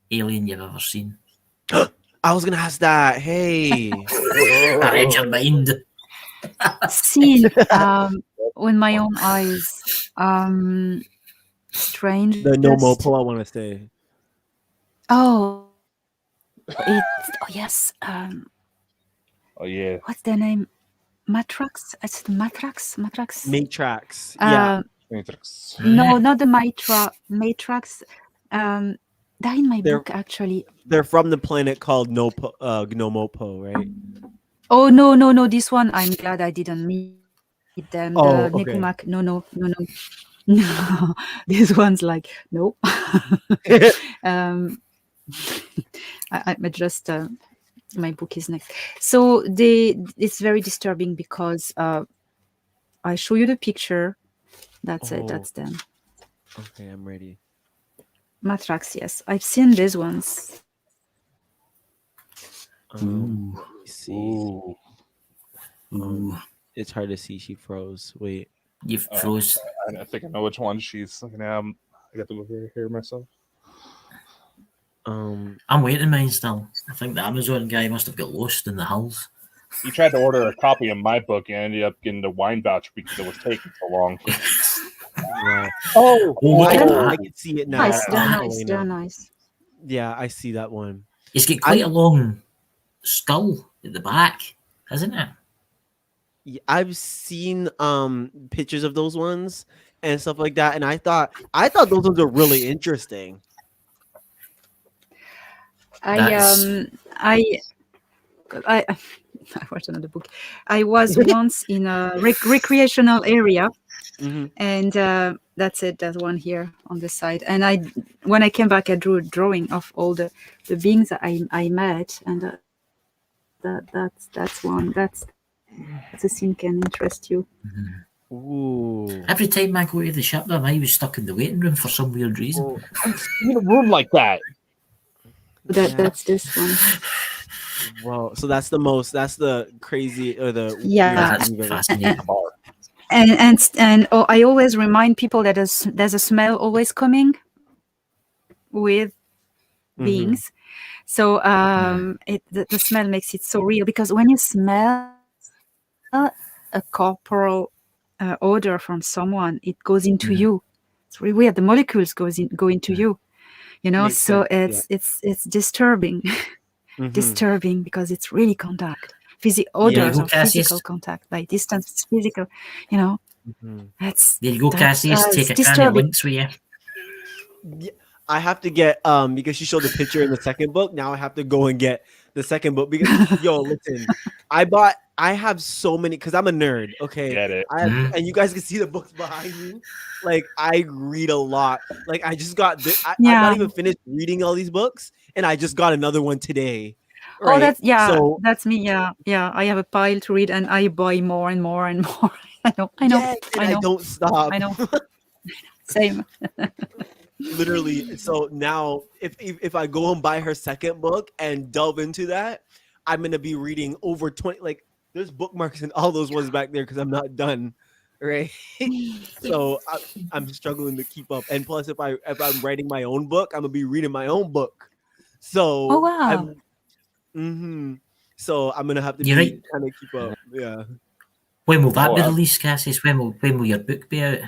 alien you've ever seen? I was gonna ask that. Hey. I read your mind. Seen with my own eyes. Strangest. The no mopo, I want to say. Oh, yes. Oh yeah. What's their name? Matrax? It's the Matrax. Matrax. Yeah. Matrix. No, not the Matrax. They're in my They're book actually. they're from the planet called Gnomopo, right? Oh no! This one, I'm glad I didn't meet them. Oh, The okay. Nekumak. No. No, this one's like no. um, I just my book is next. So it's very disturbing because I show you the picture. That's it. Oh. That's them. Okay, I'm ready. Matrax. Yes, I've seen these ones. Let me see. Ooh. It's hard to see. She froze. Wait. You've froze. I think I know which one she's looking at. I got to go here myself. I'm waiting mine still. I think the Amazon guy must have got lost in the hills. He tried to order a copy of my book and ended up getting the wine voucher because it was taking so long. Yeah. Oh, look at I that. can see it now. Nice. They're nice. Elena. They're nice. Yeah, I see that one. It's got quite a long skull at the back, hasn't it? Yeah, I've seen pictures of those ones and stuff like that, and I thought those ones are really interesting. I I watched another book. I was once in a recreational area, and that's it. That one here on the side. And when I came back, I drew a drawing of all the beings I met, and that's one. That's a scene can interest you. Ooh. Every time I go to the ship, I was stuck in the waiting room for some weird reason. Oh, I've seen a room like that. That's this one. wow. So that's the crazy or the Yeah. That's weirdest thing fascinating. And I always remind people that there's a smell always coming with beings. So the smell makes it so real, because when you smell a corporal odor from someone, it goes into you. It's really weird. The molecules go into you. You know, Makes so sense, it's disturbing, disturbing, because it's really contact. Odors go, are Cassius. physical contact. By distance, it's physical. You know, that's There you go, that's, Cassius. it's Take a can of disturbing. links with you. Yeah, I have to get because she showed the picture in the second book. Now I have to go and get the second book because listen, I have so many because I'm a nerd. Okay, Get it. I have, and you guys can see the books behind me. Like I read a lot. Like I just got I'm not even finished reading all these books, and I just got another one today. Right? Oh, that's me. Yeah. I have a pile to read, and I buy more and more and more. I know. Yes, and I don't stop. I know. Same. Literally. So now, if I go and buy her second book and delve into that, I'm gonna be reading over 20. Like there's bookmarks in all those ones back there because I'm not done. Right. So I'm struggling to keep up. And plus, if I'm writing my own book, I'm gonna be reading my own book. So oh wow. So I'm gonna have to You're kind of keep up. Yeah. When will that be released, Cassius? When will your book be out?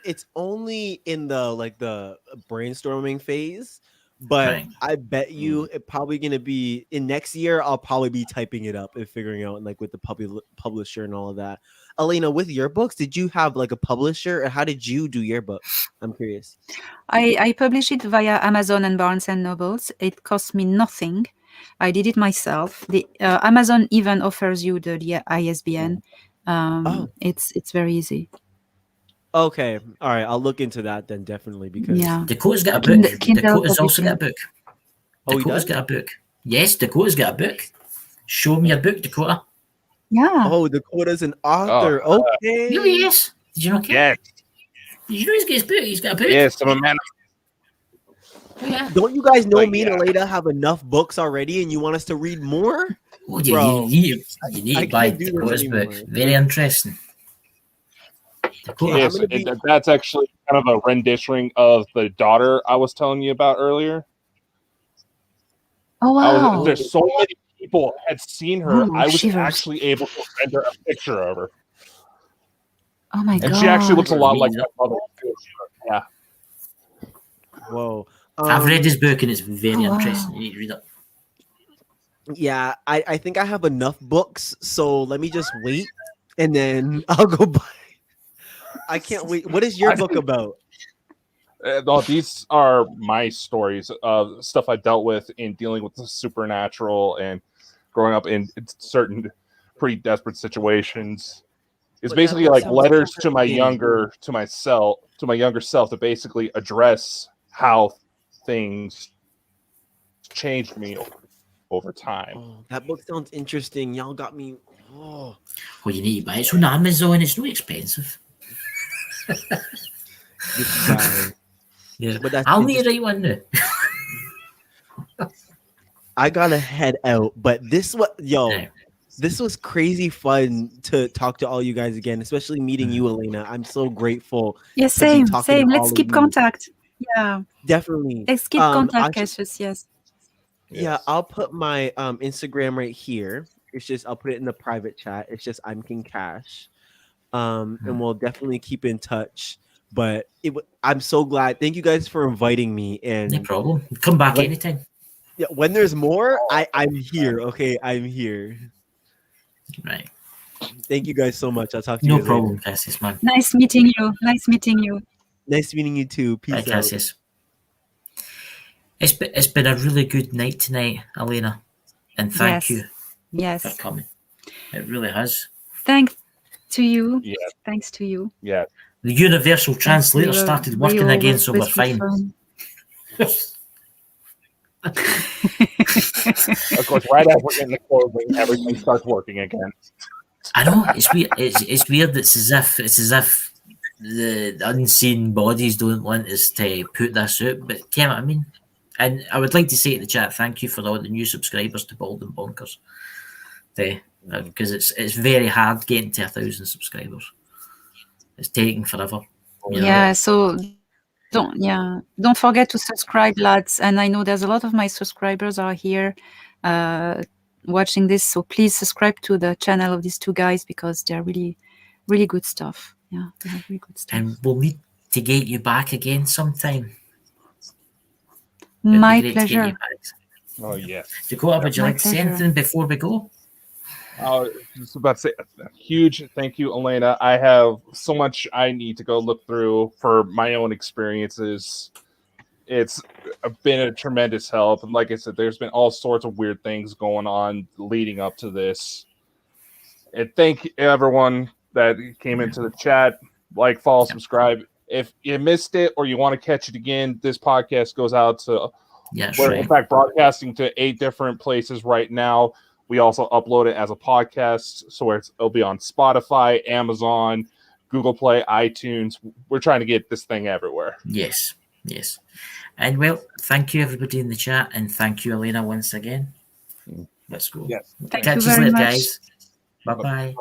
It's only in the brainstorming phase, but I bet you it's probably gonna be in next year. I'll probably be typing it up and figuring out like with the publisher and all of that. Elena, with your books, did you have like a publisher, or how did you do your books? I'm curious. I publish it via Amazon and Barnes and Nobles. It costs me nothing. I did it myself. The Amazon even offers you the ISBN. It's very easy. Okay, all right. I'll look into that then, definitely, because Dakota's got a book. Kindle Dakota's also got a book. Oh, Dakota's got a book. Yes, Dakota's got a book. Show me your book, Dakota. Yeah. Oh, Dakota's an author. Okay. Yes. Did you not care? Yes. Did you know he's got his book? He's got a book. Yes, I'm a man. Yeah. Don't you guys know me and Elena have enough books already, and you want us to read more? Oh, you need to buy Dakota's book. Very interesting. Yes, that's actually kind of a rendition of the daughter I was telling you about earlier. Oh wow! There's so many people had seen her. Ooh, I was shivers. actually able to render a picture of her. Oh my god! And she actually looks a lot like my mother. Yeah. Whoa. I've read his book and it's very interesting. You need to read it. Yeah, I think I have enough books, so let me just wait, and then I'll go buy. I can't wait. What is your book about? These are my stories of stuff I dealt with in dealing with the supernatural and growing up in certain pretty desperate situations. It's basically like letters to my younger self to basically address how things changed me over time. Oh, that book sounds interesting. Y'all got me. Oh, well, you need to buy it on Amazon. It's not expensive. This guy. Yeah, but that's I'll need to write one now. I gotta head out, but this was crazy fun to talk to all you guys again, especially meeting you, Elena. I'm so grateful. Yeah, same. Let's keep contact. Yeah, definitely. Let's keep contact, Cassius. Yes. Yeah, I'll put my Instagram right here. It's just I'll put it in the private chat. It's just I'm King Cash. And we'll definitely keep in touch. But I'm so glad. Thank you guys for inviting me. And no problem. Come back anytime. Yeah, when there's more, I'm here. Okay, I'm here. Right. Thank you guys so much. I'll talk to you. No problem, Cassius, man. Nice meeting you. Nice meeting you. Nice meeting you too. Peace out. Cassius. It's been a really good night tonight, Elena, and thank you. Yes. coming. It really has. Thanks to you. Yeah. Thanks to you. Yeah. The universal translator Thanks to you. started We working again, so we're always put fine. fun. Of course, right after we're getting the closing, everything starts working again. I know it's weird. It's weird. It's as if the unseen bodies don't want us to put this out. But you know what I mean? And I would like to say to the chat, thank you for all the new subscribers to Bald and Bonkers. Because it's very hard getting to 1,000 subscribers. It's taking forever. You know? Yeah, so don't forget to subscribe, lads. And I know there's a lot of my subscribers are here watching this, so please subscribe to the channel of these two guys because they're really, really good stuff. Yeah, they have really good stuff. And we'll need to get you back again sometime. My It'd be great to get pleasure. you back. Oh, yes. Dakota, would you My like to say pleasure. anything before we go? I was just about to say a huge thank you, Elena. I have so much I need to go look through for my own experiences. It's been a tremendous help. And like I said, there's been all sorts of weird things going on leading up to this. And thank everyone that came into the chat. Like, follow, subscribe. If you missed it or you want to catch it again, this podcast goes out to we're in fact broadcasting to 8 different places right now. We also upload it as a podcast, so it'll be on Spotify, Amazon, Google Play, iTunes. We're trying to get this thing everywhere. Yes. And well, thank you everybody in the chat, and thank you, Elena, once again. Let's go. Yes. Thank Catch you you very later, much. guys. Bye-bye.